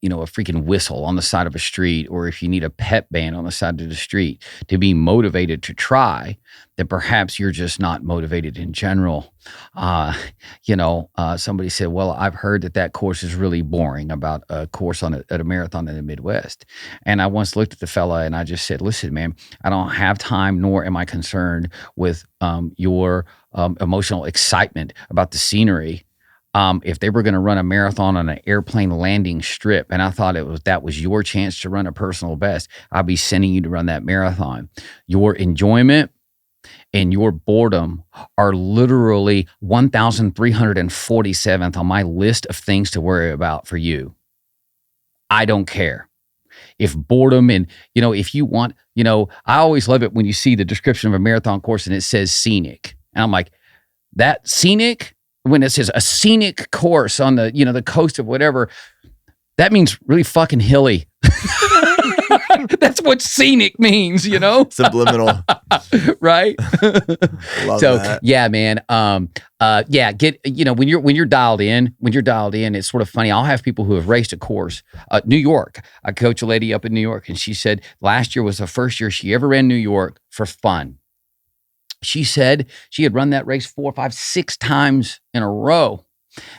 freaking whistle on the side of a street, or if you need a pep band on the side of the street to be motivated to try, then perhaps you're just not motivated in general. Somebody said, well, I've heard that course is really boring, about a course at a marathon in the Midwest. And I once looked at the fella and I just said, listen, man, I don't have time, nor am I concerned with your emotional excitement about the scenery. If they were going to run a marathon on an airplane landing strip, and I thought that was your chance to run a personal best, I'd be sending you to run that marathon. Your enjoyment and your boredom are literally 1,347th on my list of things to worry about for you. I don't care. If boredom and, if you want, I always love it when you see the description of a marathon course and it says scenic. And I'm like, that scenic? When it says a scenic course on the, the coast of whatever, that means really fucking hilly. That's what scenic means, Subliminal. Right? Love so that. Yeah, man. When you're dialed in, it's sort of funny. I'll have people who have raced a course. New York. I coach a lady up in New York, and she said last year was the first year she ever ran New York for fun. She said she had run that race 4, 5, 6 times in a row.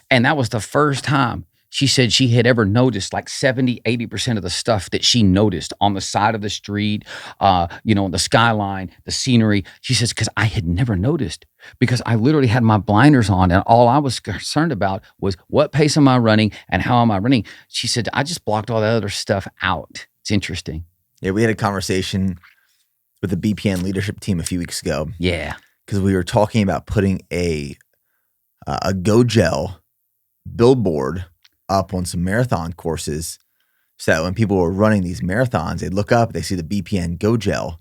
And that was the first time she said she had ever noticed like 70, 80% of the stuff that she noticed on the side of the street, the skyline, the scenery. She says, because I had never noticed, because I literally had my blinders on and all I was concerned about was what pace am I running and how am I running? She said, I just blocked all that other stuff out. It's interesting. Yeah, we had a conversation with the BPN leadership team a few weeks ago. Yeah. Because we were talking about putting a Go Gel billboard up on some marathon courses, so that when people were running these marathons, they'd look up, they see the BPN Go Gel.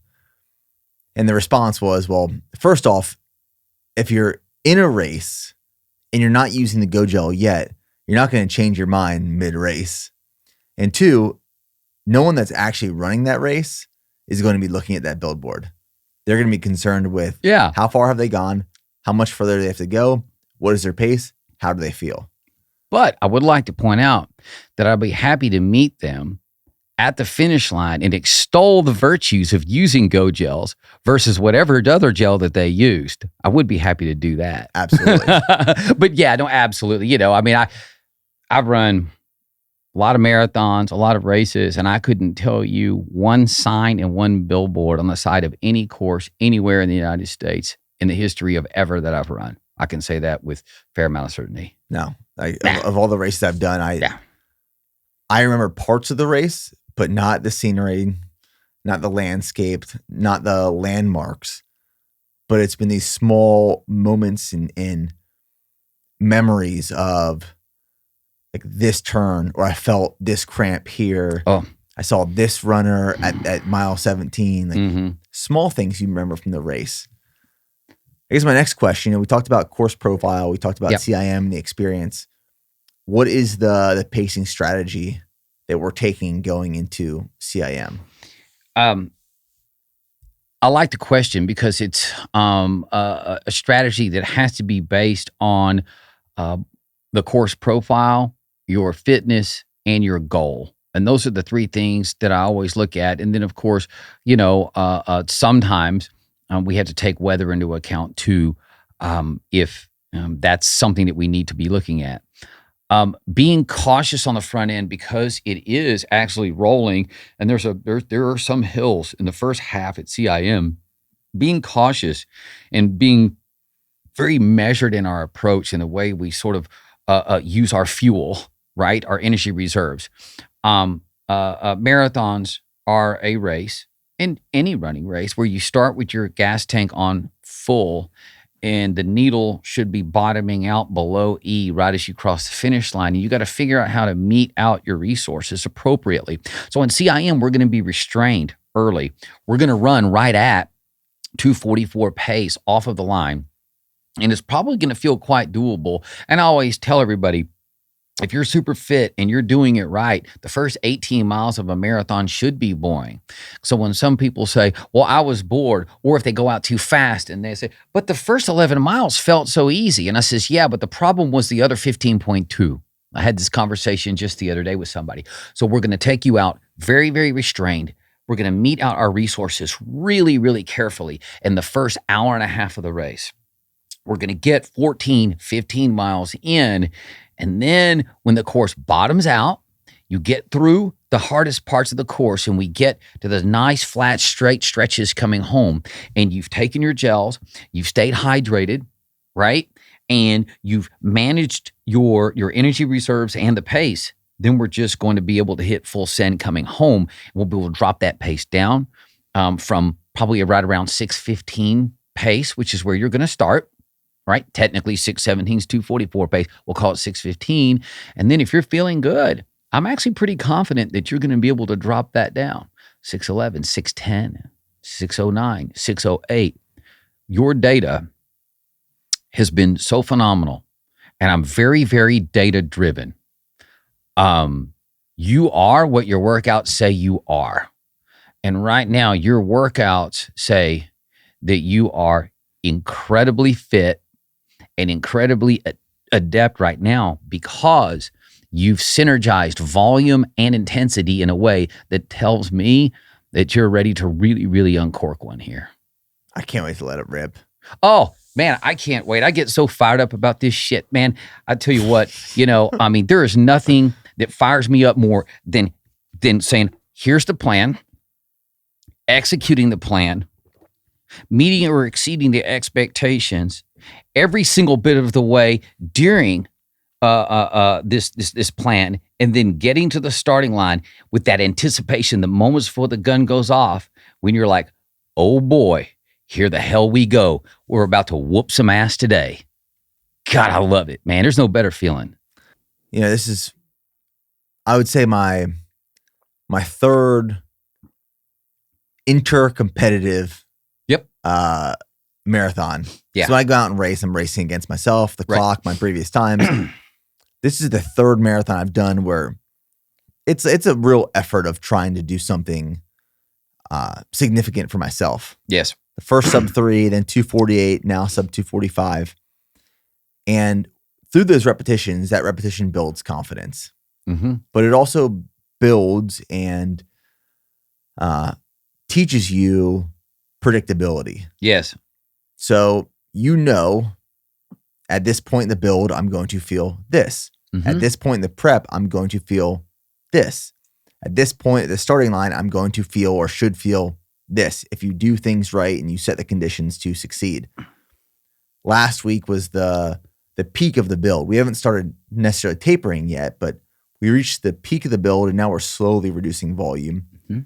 And the response was, well, first off, if you're in a race and you're not using the Go Gel yet, you're not going to change your mind mid-race. And 2, no one that's actually running that race is going to be looking at that billboard. They're going to be concerned with how far have they gone? How much further do they have to go? What is their pace? How do they feel? But I would like to point out that I'd be happy to meet them at the finish line and extol the virtues of using Go Gels versus whatever other gel that they used. I would be happy to do that. Absolutely. But yeah, no, absolutely. I've run a lot of marathons, a lot of races, and I couldn't tell you one sign and one billboard on the side of any course anywhere in the United States in the history of ever that I've run. I can say that with a fair amount of certainty. No. Of all the races I've done, I remember parts of the race, but not the scenery, not the landscape, not the landmarks. But it's been these small moments in memories of like this turn, or I felt this cramp here. Oh, I saw this runner at mile 17. Like small things you remember from the race. I guess my next question, we talked about course profile, we talked about CIM and the experience. What is the pacing strategy that we're taking going into CIM? I like the question because it's a strategy that has to be based on the course profile, your fitness, and your goal. And those are the three things that I always look at. And then, of course, sometimes we have to take weather into account too, if that's something that we need to be looking at. Being cautious on the front end because it is actually rolling, and there are some hills in the first half at CIM. Being cautious and being very measured in our approach and the way we sort of use our fuel, right? Our energy reserves. Marathons are a race, and any running race, where you start with your gas tank on full and the needle should be bottoming out below E right as you cross the finish line. And you got to figure out how to meet out your resources appropriately. So in CIM, we're going to be restrained early. We're going to run right at 2:44 pace off of the line. And it's probably going to feel quite doable. And I always tell everybody, if you're super fit and you're doing it right, the first 18 miles of a marathon should be boring. So when some people say, well, I was bored, or if they go out too fast and they say, but the first 11 miles felt so easy. And I says, yeah, but the problem was the other 15.2. I had this conversation just the other day with somebody. So we're going to take you out very, very restrained. We're going to meet out our resources really, really carefully in the first hour and a half of the race. We're going to get 14, 15 miles in. And then when the course bottoms out, you get through the hardest parts of the course and we get to the nice, flat, straight stretches coming home. And you've taken your gels, you've stayed hydrated, right? And you've managed your energy reserves and the pace. Then we're just going to be able to hit full send coming home. We'll be able to drop that pace down from probably right around 6:15 pace, which is where you're going to start. Right? Technically 6:17 is 2:44 pace. We'll call it 6:15. And then if you're feeling good, I'm actually pretty confident that you're going to be able to drop that down. 6:11, 6:10, 6:09, 6:08. Your data has been so phenomenal. And I'm very, very data driven. You are what your workouts say you are. And right now, your workouts say that you are incredibly fit and incredibly adept right now because you've synergized volume and intensity in a way that tells me that you're ready to really, really uncork one here. I can't wait to let it rip. Oh, man, I can't wait. I get so fired up about this shit, man. I tell you what, there is nothing that fires me up more than saying, here's the plan, executing the plan, meeting or exceeding the expectations every single bit of the way during this plan, and then getting to the starting line with that anticipation, the moments before the gun goes off, when you're like, oh boy, here the hell we go. We're about to whoop some ass today. God, I love it, man. There's no better feeling. This is, I would say, my third intercompetitive marathon. Yeah. So when I go out and race, I'm racing against myself, the clock, my previous times. This is the third marathon I've done where it's a real effort of trying to do something significant for myself. Yes. The first sub 3, then 2:48, now sub 2:45. And through those repetitions, that repetition builds confidence. Mm-hmm. But it also builds and teaches you predictability. Yes. So, at this point in the build, I'm going to feel this. Mm-hmm. At this point in the prep, I'm going to feel this. At this point at the starting line, I'm going to feel or should feel this. If you do things right and you set the conditions to succeed. Last week was the peak of the build. We haven't started necessarily tapering yet, but we reached the peak of the build and now we're slowly reducing volume. Mm-hmm.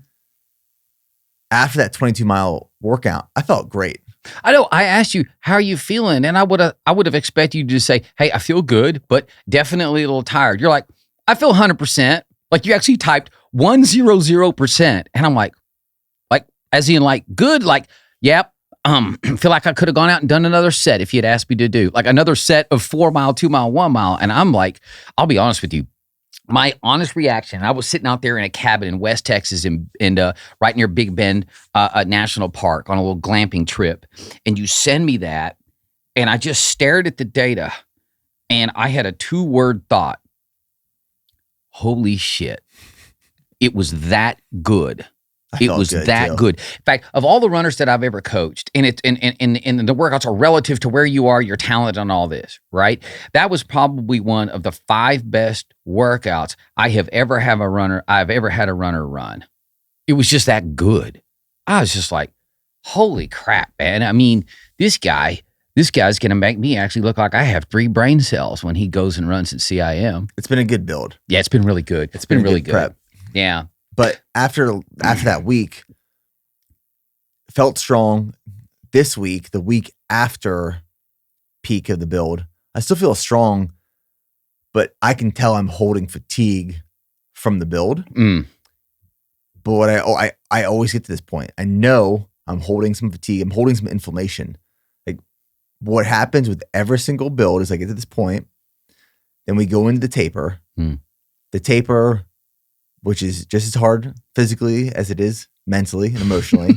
After that 22-mile workout, I felt great. I know. I asked you, how are you feeling? And I would have expected you to say, hey, I feel good, but definitely a little tired. You're like, I feel 100%. Like you actually typed 100%. And I'm like, as in like, good, like, yep. Feel like I could have gone out and done another set if you had asked me to do like another set of 4 mile, 2 mile, 1 mile. And I'm like, I'll be honest with you. my honest reaction, I was sitting out there in a cabin in West Texas right near Big Bend National Park on a little glamping trip. And you send me that, and I just stared at the data, and I had a 2-word thought. Holy shit. It was that good. It was that good. In fact, of all the runners that I've ever coached, and the workouts are relative to where you are, your talent, and all this, right? That was probably one of the 5 best workouts I've ever had a runner run. It was just that good. I was just like, holy crap, man. I mean, this guy's going to make me actually look like I have 3 brain cells when he goes and runs at CIM. It's been a good build. Yeah, it's been really good. It's been really good. Prep. Yeah. But after that week, felt strong. This week, the week after peak of the build, I still feel strong, but I can tell I'm holding fatigue from the build. But what I always get to this point. I know I'm holding some fatigue. I'm holding some inflammation. Like, what happens with every single build is I get to this point, then we go into the taper. The taper, which is just as hard physically as it is mentally and emotionally.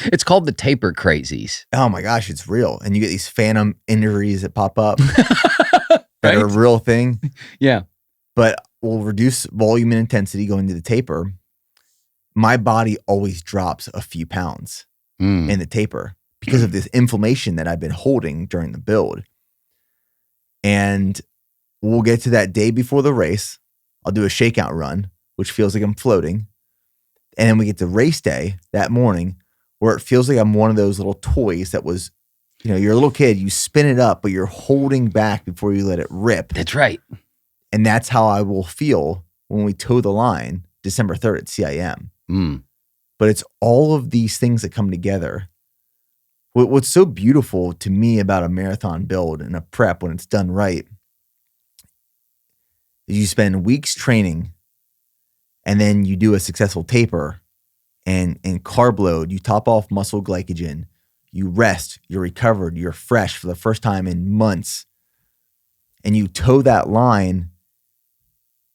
It's called the taper crazies. Oh my gosh, it's real. And you get these phantom injuries that pop up that right? are a real thing. Yeah. But we'll reduce volume and intensity going to the taper. My body always drops a few pounds in the taper because of this inflammation that I've been holding during the build. And we'll get to that day before the race. I'll do a shakeout run, which feels like I'm floating. And then we get to race day that morning where it feels like I'm one of those little toys that was, you're a little kid, you spin it up, but you're holding back before you let it rip. That's right. And that's how I will feel when we toe the line December 3rd at CIM. But it's all of these things that come together. What's so beautiful to me about a marathon build and a prep when it's done right is you spend weeks training and then you do a successful taper and carb load, you top off muscle glycogen, you rest, you're recovered, you're fresh for the first time in months, and you toe that line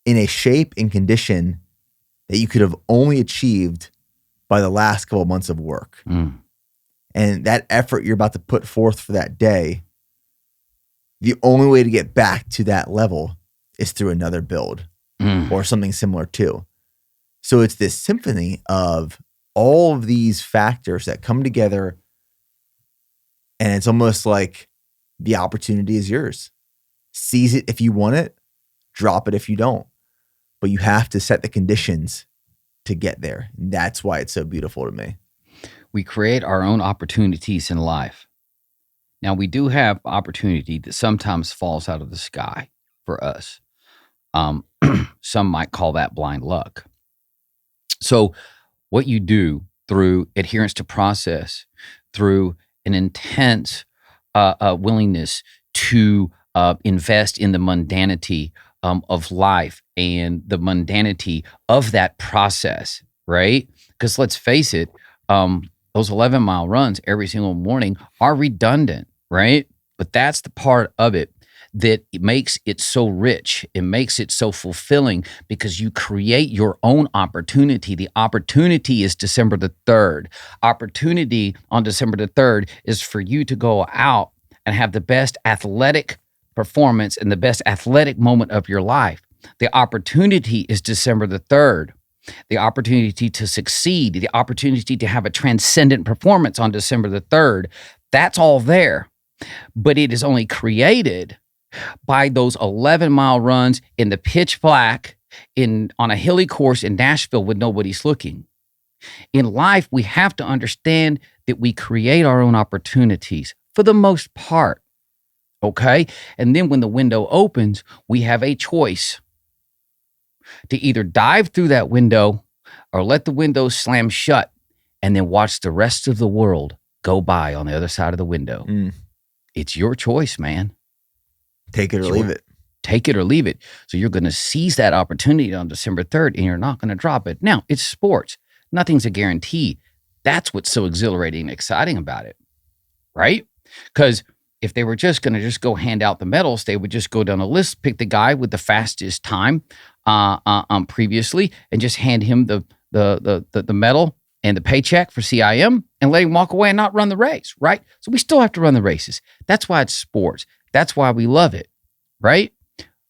in a shape and condition that you could have only achieved by the last couple of months of work. And that effort you're about to put forth for that day, the only way to get back to that level is through another build or something similar too. So it's this symphony of all of these factors that come together, and it's almost like the opportunity is yours. Seize it if you want it, drop it if you don't. But you have to set the conditions to get there. And that's why it's so beautiful to me. We create our own opportunities in life. Now, we do have opportunity that sometimes falls out of the sky for us. Some might call that blind luck. So what you do through adherence to process, through an intense willingness to invest in the mundanity of life and the mundanity of that process, right? Because let's face it, those 11-mile runs every single morning are redundant, right? But that's the part of it that it makes it so rich. It makes it so fulfilling because you create your own opportunity. The opportunity is December the 3rd. Opportunity on December the 3rd is for you to go out and have the best athletic performance and the best athletic moment of your life. The opportunity is December the 3rd. The opportunity to succeed, the opportunity to have a transcendent performance on December the 3rd. That's all there. But it is only created by those 11-mile runs in the pitch black on a hilly course in Nashville when nobody's looking. In life, we have to understand that we create our own opportunities for the most part. Okay? And then when the window opens, we have a choice to either dive through that window or let the window slam shut and then watch the rest of the world go by on the other side of the window. It's your choice, man. Take it or leave it. Take it or leave it. So you're going to seize that opportunity on December 3rd and you're not going to drop it. Now, it's sports. Nothing's a guarantee. That's what's so exhilarating and exciting about it, right? Because if they were just going to just go hand out the medals, they would just go down a list, pick the guy with the fastest time, previously and just hand him the medal and the paycheck for CIM and let him walk away and not run the race, right? So we still have to run the races. That's why it's sports. That's why we love it, right?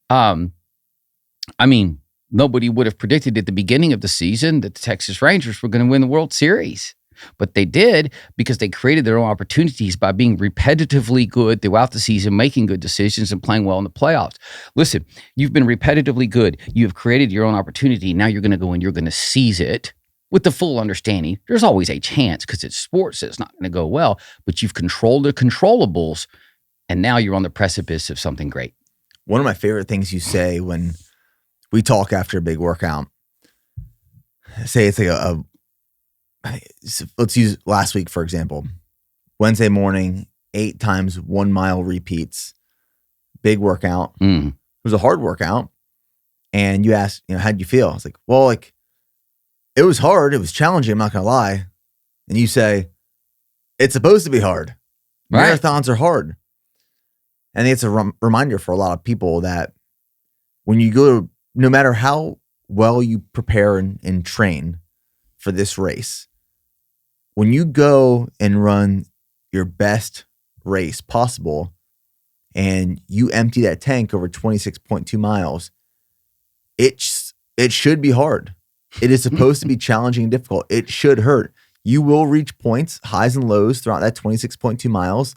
I mean, nobody would have predicted at the beginning of the season that the Texas Rangers were going to win the World Series. But they did because they created their own opportunities by being repetitively good throughout the season, making good decisions and playing well in the playoffs. Listen, you've been repetitively good. You have created your own opportunity. Now you're going to go and you're going to seize it with the full understanding. There's always a chance because it's sports. It's not going to go well, but you've controlled the controllables and now you're on the precipice of something great. One of my favorite things you say when we talk after a big workout, say it's like let's use last week, for example. Wednesday morning, 8 times 1 mile repeats, big workout. It was a hard workout. And you asked, how'd you feel? I was like, well, it was hard. It was challenging. I'm not going to lie. And you say, it's supposed to be hard. Right. Marathons are hard. I think it's a reminder for a lot of people that when you go, no matter how well you prepare and train for this race, when you go and run your best race possible and you empty that tank over 26.2 miles, it should be hard. It is supposed to be challenging and difficult. It should hurt. You will reach points, highs and lows throughout that 26.2 miles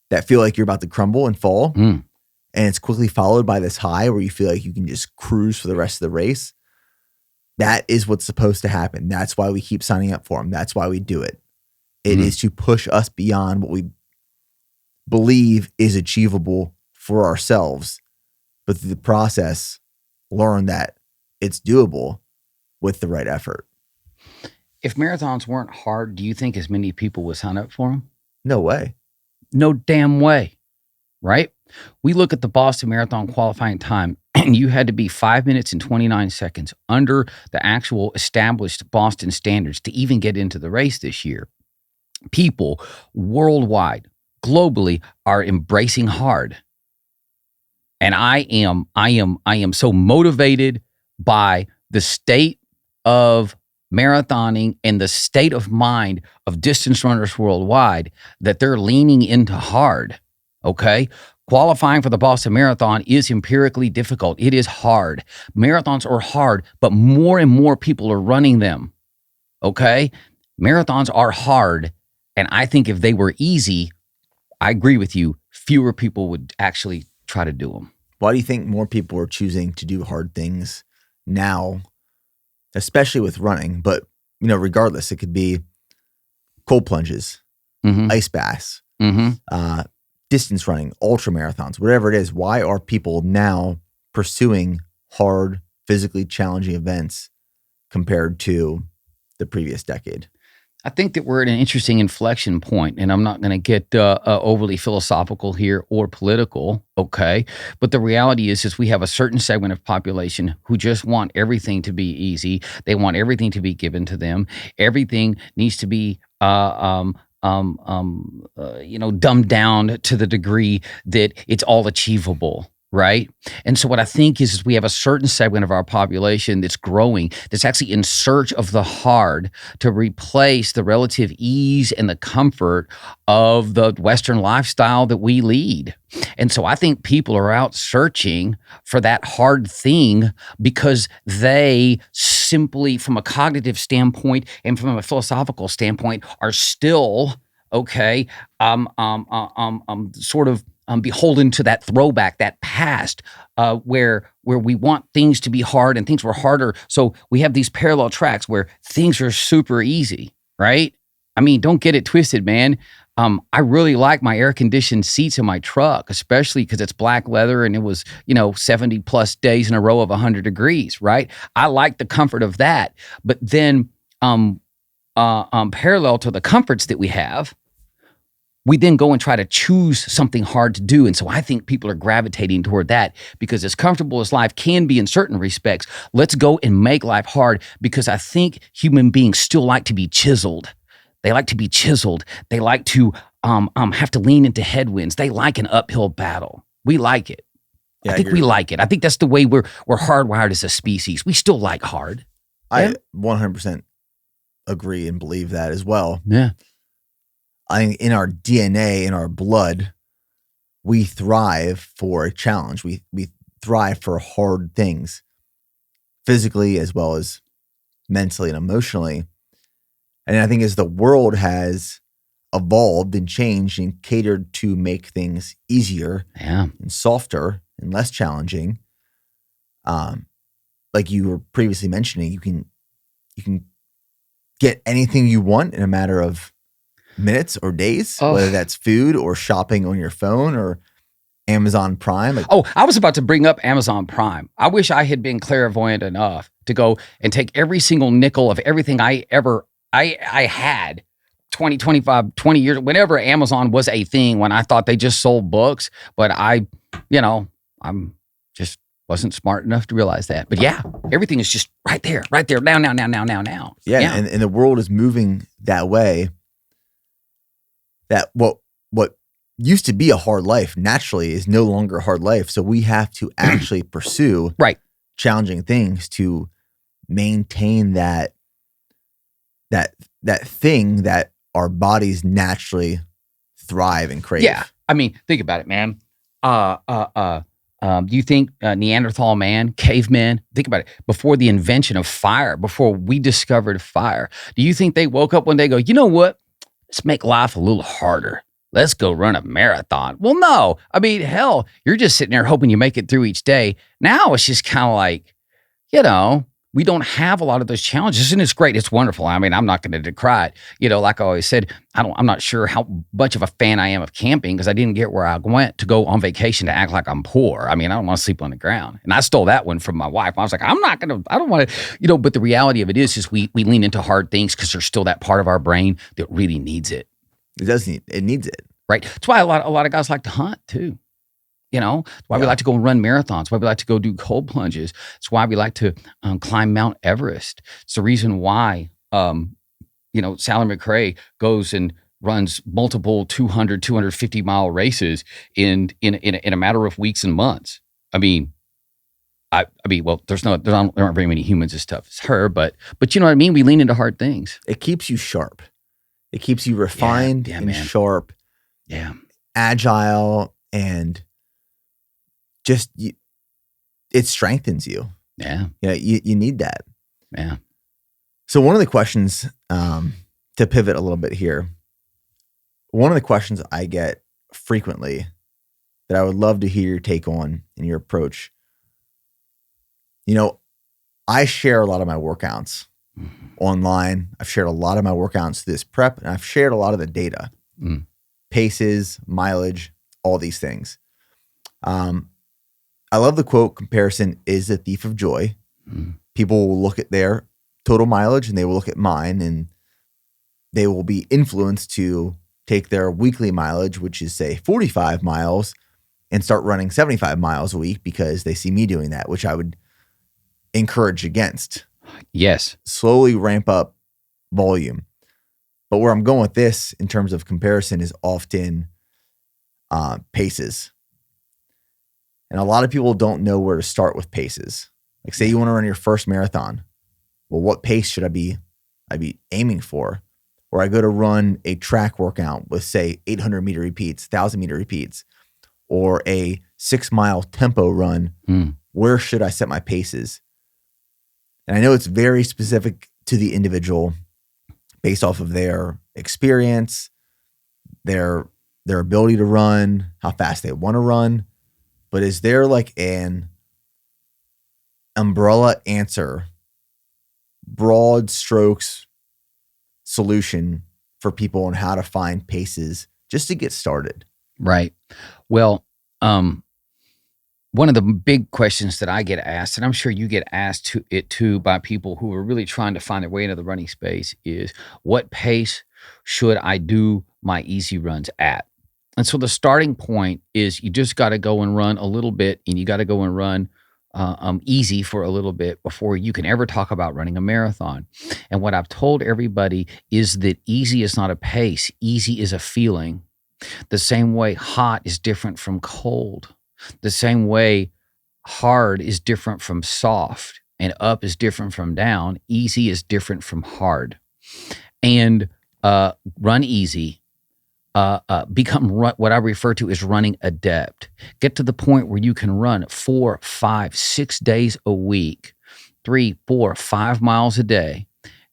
that feel like you're about to crumble and fall. And it's quickly followed by this high where you feel like you can just cruise for the rest of the race. That is what's supposed to happen. That's why we keep signing up for them. That's why we do it. It is to push us beyond what we believe is achievable for ourselves. But through the process, learn that it's doable with the right effort. If marathons weren't hard, do you think as many people would sign up for them? No way. No damn way, right? We look at the Boston Marathon qualifying time, and you had to be 5 minutes and 29 seconds under the actual established Boston standards to even get into the race this year. People worldwide, globally, are embracing hard. And I am so motivated by the state of marathoning and the state of mind of distance runners worldwide that they're leaning into hard, okay? Qualifying for the Boston Marathon is empirically difficult. It is hard. Marathons are hard, but more and more people are running them, okay? Marathons are hard, and I think if they were easy, I agree with you, fewer people would actually try to do them. Why do you think more people are choosing to do hard things now, especially with running? But, regardless, it could be cold plunges, ice baths, distance running, ultra marathons, whatever it is. Why are people now pursuing hard, physically challenging events compared to the previous decade? I think that we're at an interesting inflection point, and I'm not going to get overly philosophical here or political, okay? But the reality is we have a certain segment of population who just want everything to be easy. They want everything to be given to them. Everything needs to be dumbed down to the degree that it's all achievable, right? And so what I think is we have a certain segment of our population that's growing, that's actually in search of the hard to replace the relative ease and the comfort of the Western lifestyle that we lead. And so I think people are out searching for that hard thing because they simply, from a cognitive standpoint and from a philosophical standpoint, are still, okay, beholden to that throwback, that past, where we want things to be hard and things were harder. So we have these parallel tracks where things are super easy, right? I mean, don't get it twisted, man. I really like my air-conditioned seats in my truck, especially because it's black leather and it was, 70 plus days in a row of 100 degrees, right? I like the comfort of that. But then parallel to the comforts that we have, we then go and try to choose something hard to do. And so I think people are gravitating toward that because as comfortable as life can be in certain respects, let's go and make life hard because I think human beings still like to be chiseled. They like to be chiseled. They like to have to lean into headwinds. They like an uphill battle. We like it. I think we like it. I think that's the way we're hardwired as a species. We still like hard. I 100% agree and believe that as well. Yeah. I think in our DNA, in our blood, we thrive for a challenge. We thrive for hard things, physically as well as mentally and emotionally. And I think as the world has evolved and changed and catered to make things easier and softer and less challenging, like you were previously mentioning, you can get anything you want in a matter of minutes or days, whether that's food or shopping on your phone or Amazon Prime. I was about to bring up Amazon Prime. I wish I had been clairvoyant enough to go and take every single nickel of everything I had 20, 25, 20 years, whenever Amazon was a thing, when I thought they just sold books, but I'm just wasn't smart enough to realize that. But yeah, everything is just right there, now. Yeah. And the world is moving that way. That what used to be a hard life naturally is no longer a hard life. So we have to actually pursue challenging things to maintain that thing that our bodies naturally thrive and crave. Yeah. I mean, think about it, man. Do you think Neanderthal man, cavemen, think about it, before the invention of fire, before we discovered fire, do you think they woke up one day and go, you know what? Let's make life a little harder. Let's go run a marathon. Well, no. I mean, hell, you're just sitting there hoping you make it through each day. Now it's just kind of like, we don't have a lot of those challenges, and it's great. It's wonderful. I mean, I'm not going to decry it. Like I always said, I'm not sure how much of a fan I am of camping because I didn't get where I went to go on vacation to act like I'm poor. I mean, I don't want to sleep on the ground. And I stole that one from my wife. I was like, I don't want to, but the reality of it is we lean into hard things because there's still that part of our brain that really needs it. It needs it. Right. That's why a lot of guys like to hunt too. That's why we like to go and run marathons. Why we like to go do cold plunges. It's why we like to climb Mount Everest. It's the reason why, Sally McRae goes and runs multiple 200, 250 mile races in a matter of weeks and months. I mean, well, there aren't very many humans as tough as her, but you know what I mean? We lean into hard things. It keeps you sharp. It keeps you refined and sharp. Yeah. Agile and just it strengthens you. Yeah. You need that. Yeah. So one of the questions, to pivot a little bit here, one of the questions I get frequently that I would love to hear your take on and your approach. I share a lot of my workouts online. I've shared a lot of my workouts through this prep, and I've shared a lot of the data, paces, mileage, all these things. I love the quote, comparison is a thief of joy. People will look at their total mileage and they will look at mine, and they will be influenced to take their weekly mileage, which is say 45 miles, and start running 75 miles a week because they see me doing that, which I would encourage against. Yes. Slowly ramp up volume. But where I'm going with this in terms of comparison is often paces. And a lot of people don't know where to start with paces. Like say you want to run your first marathon. Well, what pace should I be aiming for? Or I go to run a track workout with say 800 meter repeats, 1,000 meter repeats, or a 6 mile tempo run. Where should I set my paces? And I know it's very specific to the individual based off of their experience, their ability to run, how fast they want to run. But is there like an umbrella answer, broad strokes solution for people on how to find paces just to get started? Right. Well, one of the big questions that I get asked, and I'm sure you get asked too by people who are really trying to find their way into the running space, is what pace should I do my easy runs at? And so the starting point is you just got to go and run a little bit, and you got to go and run easy for a little bit before you can ever talk about running a marathon. And what I've told everybody is that easy is not a pace. Easy is a feeling. The same way hot is different from cold. The same way hard is different from soft, and up is different from down. Easy is different from hard. And run easy. What I refer to as running adept. Get to the point where you can run 4, 5, 6 days a week, 3, 4, 5 miles a day.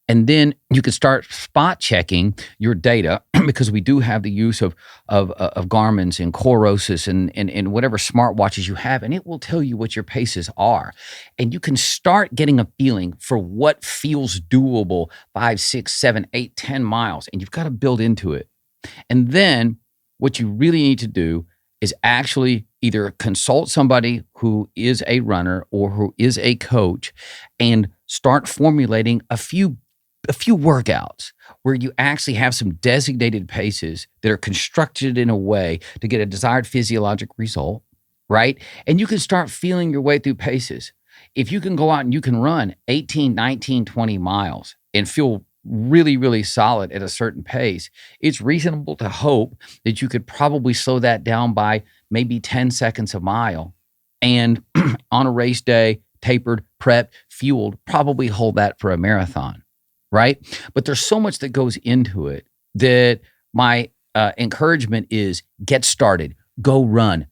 And then you can start spot checking your data because we do have the use of Garmin's and Corosis and whatever smartwatches you have, and it will tell you what your paces are. And you can start getting a feeling for what feels doable 5, 6, 7, 8, 10 miles, and you've got to build into it. And then what you really need to do is actually either consult somebody who is a runner or who is a coach and start formulating a few workouts where you actually have some designated paces that are constructed in a way to get a desired physiologic result, right? And you can start feeling your way through paces. If you can go out and you can run 18, 19, 20 miles and feel really, really solid at a certain pace, it's reasonable to hope that you could probably slow that down by maybe 10 seconds a mile. And on a race day, tapered, prepped, fueled, probably hold that for a marathon, right? But there's so much that goes into it that my encouragement is get started, go run,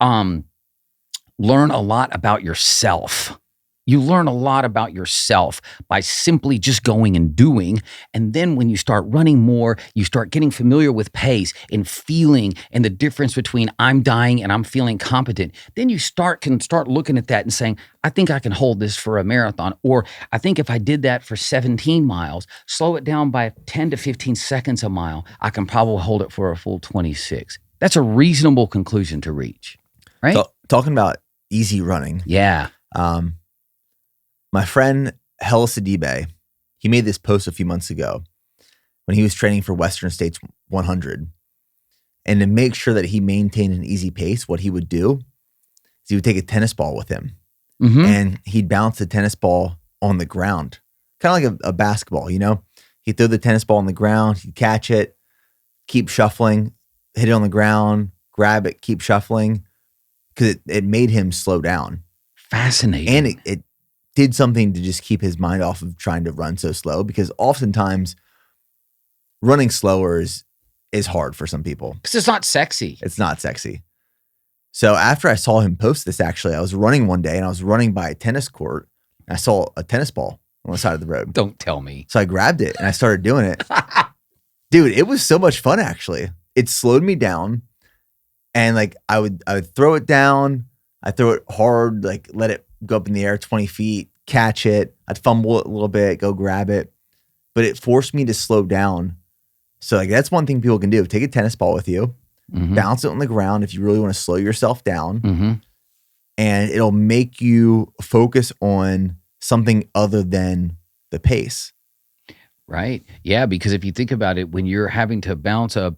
learn a lot about yourself. You learn a lot about yourself by simply just going and doing. And then when you start running more, you start getting familiar with pace and feeling and the difference between I'm dying and I'm feeling competent. Then you can start looking at that and saying, I think I can hold this for a marathon. Or I think if I did that for 17 miles, slow it down by 10 to 15 seconds a mile, I can probably hold it for a full 26. That's a reasonable conclusion to reach, right? So, talking about easy running. Yeah. My friend Hella Sidibe, he made this post a few months ago when he was training for Western States 100. And to make sure that he maintained an easy pace, what he would do is he would take a tennis ball with him and he'd bounce the tennis ball on the ground, kind of like a basketball, you know? He'd throw the tennis ball on the ground, he'd catch it, keep shuffling, hit it on the ground, grab it, keep shuffling, because it made him slow down. Fascinating. And it did something to just keep his mind off of trying to run so slow, because oftentimes running slower is hard for some people. Because it's not sexy. It's not sexy. So after I saw him post this, actually, I was running one day and I was running by a tennis court and I saw a tennis ball on the side of the road. Don't tell me. So I grabbed it and I started doing it. Dude, it was so much fun, actually. It slowed me down, and like I would throw it down. I throw it hard, like let it go up in the air 20 feet, catch it. I'd fumble it a little bit, go grab it. But it forced me to slow down. So like that's one thing people can do. Take a tennis ball with you, bounce it on the ground if you really want to slow yourself down. And it'll make you focus on something other than the pace. Right. Yeah, because if you think about it, when you're having to bounce a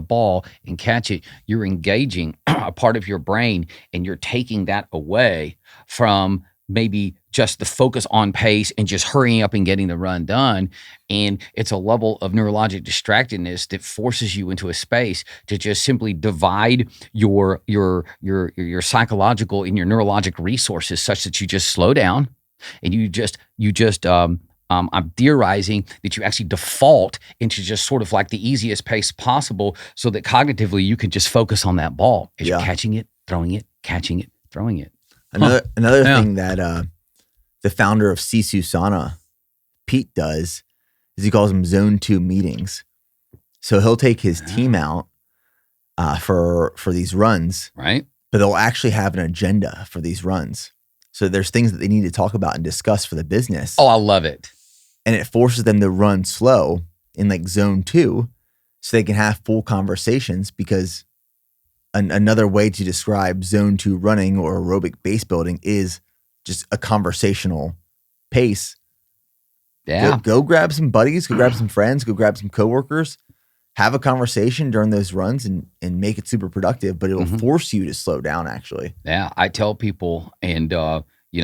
ball and catch it, you're engaging a part of your brain and you're taking that away from maybe just the focus on pace and just hurrying up and getting the run done. And it's a level of neurologic distractedness that forces you into a space to just simply divide your psychological and your neurologic resources such that you just slow down and I'm theorizing that you actually default into just sort of like the easiest pace possible so that cognitively you can just focus on that ball as you're catching it, throwing it, catching it, throwing it. Another thing that the founder of Sisu Sana, Pete, does is he calls them Zone 2 meetings. So he'll take his team out for these runs, right? But they'll actually have an agenda for these runs. So there's things that they need to talk about and discuss for the business. Oh, I love it. And it forces them to run slow in like Zone 2 so they can have full conversations, because another way to describe Zone 2 running or aerobic base building is just a conversational pace. Yeah. Go grab some buddies, go grab some friends, go grab some coworkers, have a conversation during those runs and make it super productive, but it'll force you to slow down, actually. Yeah. I tell people, and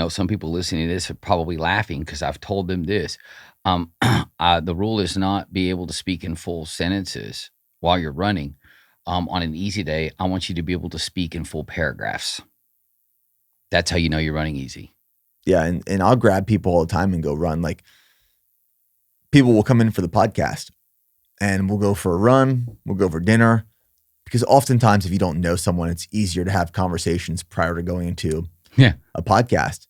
some people listening to this are probably laughing because I've told them this. The rule is not be able to speak in full sentences while you're running. On an easy day, I want you to be able to speak in full paragraphs. That's how you know you're running easy. Yeah. And I'll grab people all the time and go run. Like people will come in for the podcast and we'll go for a run. We'll go for dinner. Because oftentimes if you don't know someone, it's easier to have conversations prior to going into a podcast.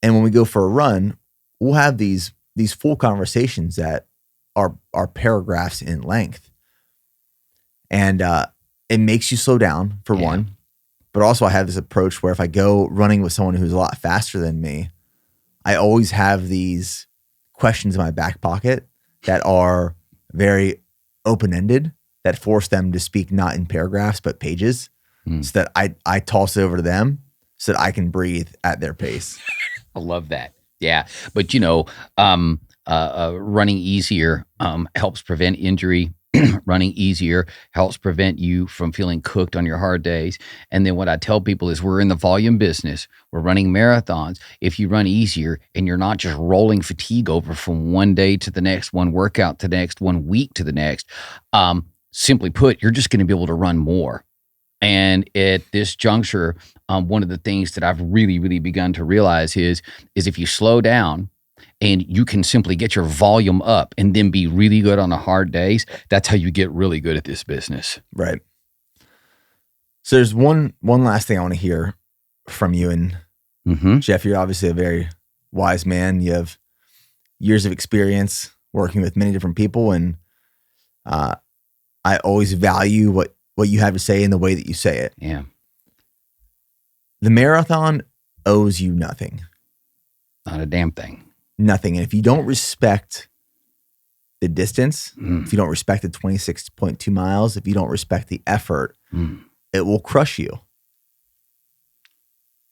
And when we go for a run, we'll have these full conversations that are paragraphs in length. And it makes you slow down for one. But also I have this approach where if I go running with someone who's a lot faster than me, I always have these questions in my back pocket that are very open-ended, that force them to speak not in paragraphs, but pages, so that I toss it over to them so that I can breathe at their pace. I love that. Yeah. But, running easier helps prevent injury. Running easier helps prevent you from feeling cooked on your hard days. And then what I tell people is we're in the volume business. We're running marathons. If you run easier and you're not just rolling fatigue over from one day to the next, one workout to the next, 1 week to the next, simply put, you're just going to be able to run more. And at this juncture, one of the things that I've really, really begun to realize is if you slow down and you can simply get your volume up and then be really good on the hard days, that's how you get really good at this business. Right. So there's one last thing I want to hear from you. And Jeff, you're obviously a very wise man. You have years of experience working with many different people. And I always value what you have to say and the way that you say it. Yeah. The marathon owes you nothing. Not a damn thing. Nothing. And if you don't respect the distance, if you don't respect the 26.2 miles, if you don't respect the effort, it will crush you.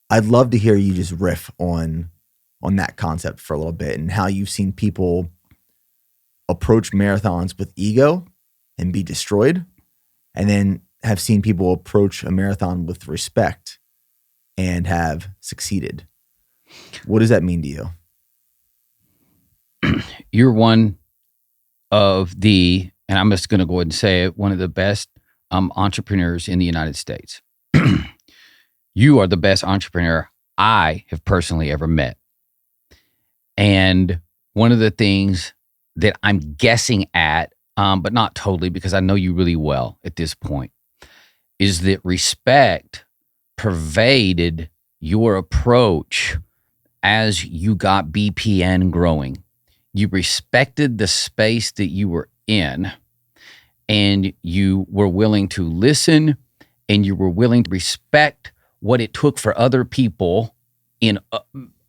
I'd love to hear you just riff on that concept for a little bit and how you've seen people approach marathons with ego and be destroyed, and then have seen people approach a marathon with respect and have succeeded. What does that mean to you? You're one of the, and I'm just going to go ahead and say it, one of the best entrepreneurs in the United States. You are the best entrepreneur I have personally ever met. And one of the things that I'm guessing at, but not totally because I know you really well at this point, is that respect pervaded your approach as you got BPN growing. You respected the space that you were in, and you were willing to listen, and you were willing to respect what it took for other people in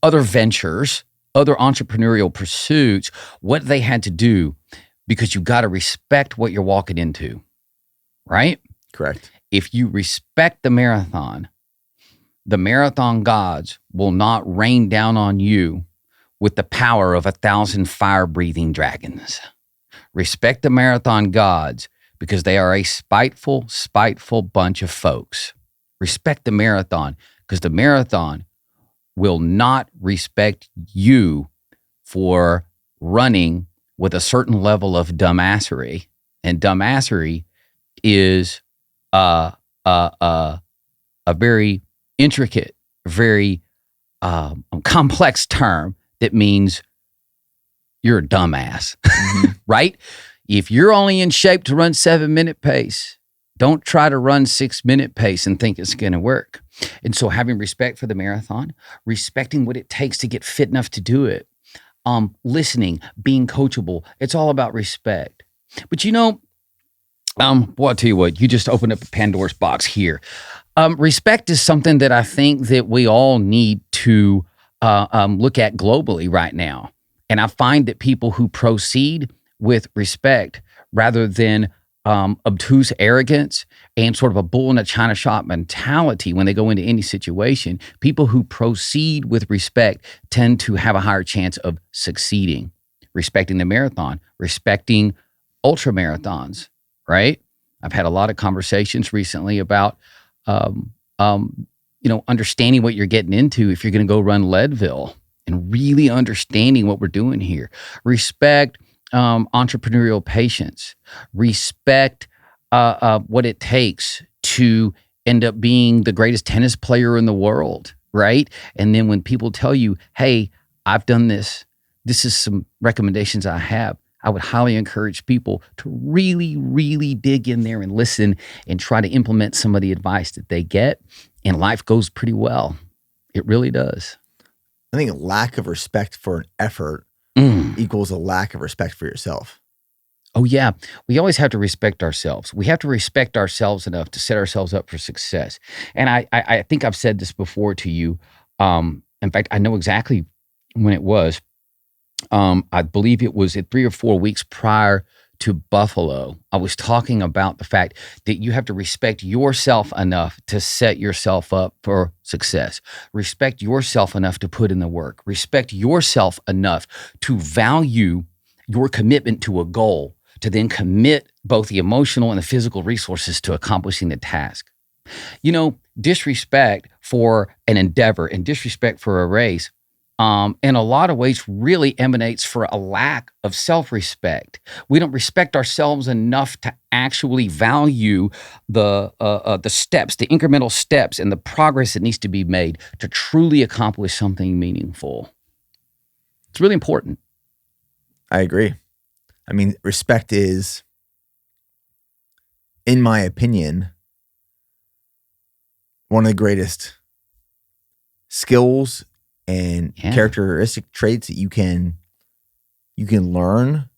other ventures, other entrepreneurial pursuits, what they had to do, because you got to respect what you're walking into, right? Correct. If you respect the marathon gods will not rain down on you with the power of 1,000 fire-breathing dragons. Respect the marathon gods because they are a spiteful bunch of folks. Respect the marathon because the marathon will not respect you for running with a certain level of dumbassery. And dumbassery is a very intricate, very complex term that means you're a dumbass, right? If you're only in shape to run 7-minute pace, don't try to run 6-minute pace and think it's going to work. And so having respect for the marathon, respecting what it takes to get fit enough to do it, listening, being coachable, it's all about respect. But well, I'll tell you what, you just opened up a Pandora's box here. Respect is something that I think that we all need to look at globally right now. And I find that people who proceed with respect rather than obtuse arrogance and sort of a bull in a china shop mentality when they go into any situation, people who proceed with respect tend to have a higher chance of succeeding. Respecting the marathon, respecting ultra marathons, right? I've had a lot of conversations recently about understanding what you're getting into if you're going to go run Leadville and really understanding what we're doing here. Respect entrepreneurial patience. Respect what it takes to end up being the greatest tennis player in the world, right? And then when people tell you, hey, I've done this, this is some recommendations I have, I would highly encourage people to really, really dig in there and listen and try to implement some of the advice that they get. And life goes pretty well. It really does. I think a lack of respect for an effort equals a lack of respect for yourself. Oh, yeah. We always have to respect ourselves. We have to respect ourselves enough to set ourselves up for success. And I think I've said this before to you. In fact, I know exactly when it was. I believe it was at 3 or 4 weeks prior to Buffalo. I was talking about the fact that you have to respect yourself enough to set yourself up for success. Respect yourself enough to put in the work. Respect yourself enough to value your commitment to a goal, to then commit both the emotional and the physical resources to accomplishing the task. You know, disrespect for an endeavor and disrespect for a race in a lot of ways really emanates for a lack of self-respect. We don't respect ourselves enough to actually value the steps, the incremental steps and the progress that needs to be made to truly accomplish something meaningful. It's really important. I agree. I mean, respect is, in my opinion, one of the greatest skills and characteristic traits that you can learn.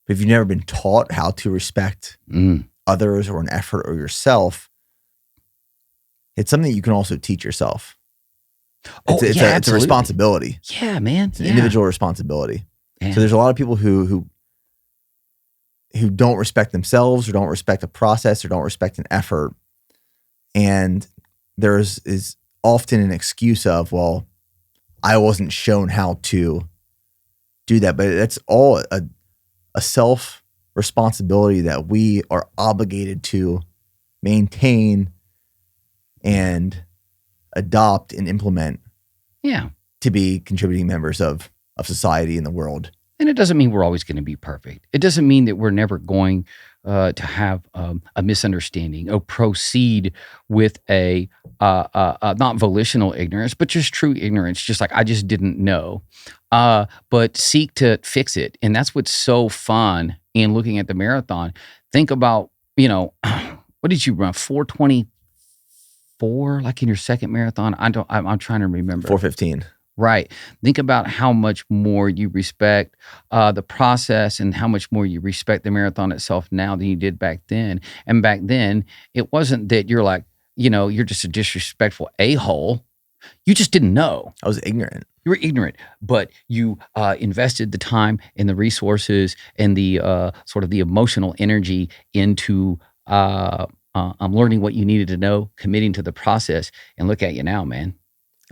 But if you've never been taught how to respect others or an effort or yourself, it's something that you can also teach yourself. It's a responsibility. Yeah, man. It's an individual responsibility. Yeah. So there's a lot of people who don't respect themselves or don't respect the process or don't respect an effort. And there is often an excuse of, well, I wasn't shown how to do that. But that's all a self-responsibility that we are obligated to maintain and adopt and implement to be contributing members of society in the world. And it doesn't mean we're always going to be perfect. It doesn't mean that we're never going to have a misunderstanding or proceed with a not volitional ignorance, but just true ignorance, just like I just didn't know. But seek to fix it. And that's what's so fun in looking at the marathon. Think about, what did you run? 4:24, like in your second marathon? I'm trying to remember. 4:15. Right. Think about how much more you respect the process and how much more you respect the marathon itself now than you did back then. And back then, it wasn't that you're like, you're just a disrespectful a-hole. You just didn't know. I was ignorant. You were ignorant, but you invested the time and the resources and the sort of the emotional energy into learning what you needed to know, committing to the process, and look at you now, man.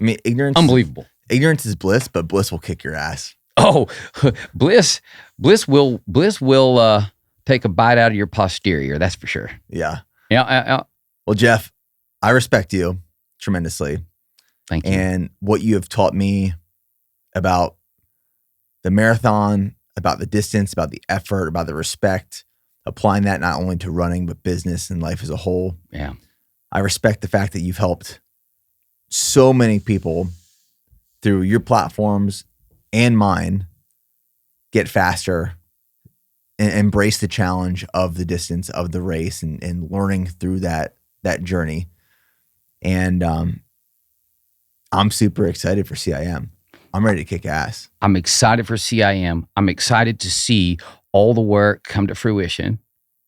I mean, ignorance. Unbelievable. Ignorance is bliss, but bliss will kick your ass. Oh, bliss will take a bite out of your posterior. That's for sure. Yeah. Yeah. Well, Jeff, I respect you tremendously. Thank you. And what you have taught me about the marathon, about the distance, about the effort, about the respect, applying that not only to running, but business and life as a whole. Yeah. I respect the fact that you've helped so many people through your platforms and mine get faster and embrace the challenge of the distance of the race and learning through that journey. And I'm super excited for CIM. I'm ready to kick ass. I'm excited for CIM. I'm excited to see all the work come to fruition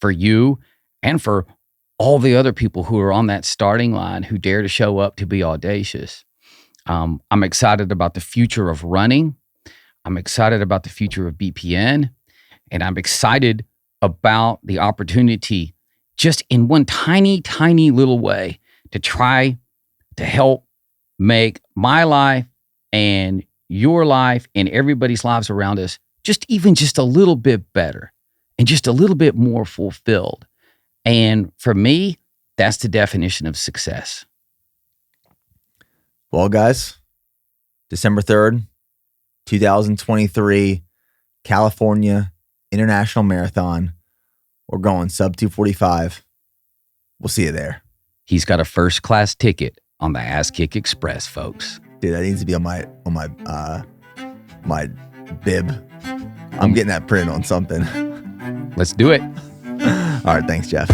for you and for all the other people who are on that starting line who dare to show up to be audacious. I'm excited about the future of running. I'm excited about the future of BPN. And I'm excited about the opportunity just in one tiny, tiny little way to try to help make my life and your life and everybody's lives around us just a little bit better and just a little bit more fulfilled. And for me, that's the definition of success. Well, guys, December 3rd, 2023, California International Marathon. We're going sub 2:45. We'll see you there. He's got a first class ticket on the Ass Kick Express, folks. Dude, that needs to be on my my bib. I'm getting that printed on something. Let's do it. All right, thanks, Jeff.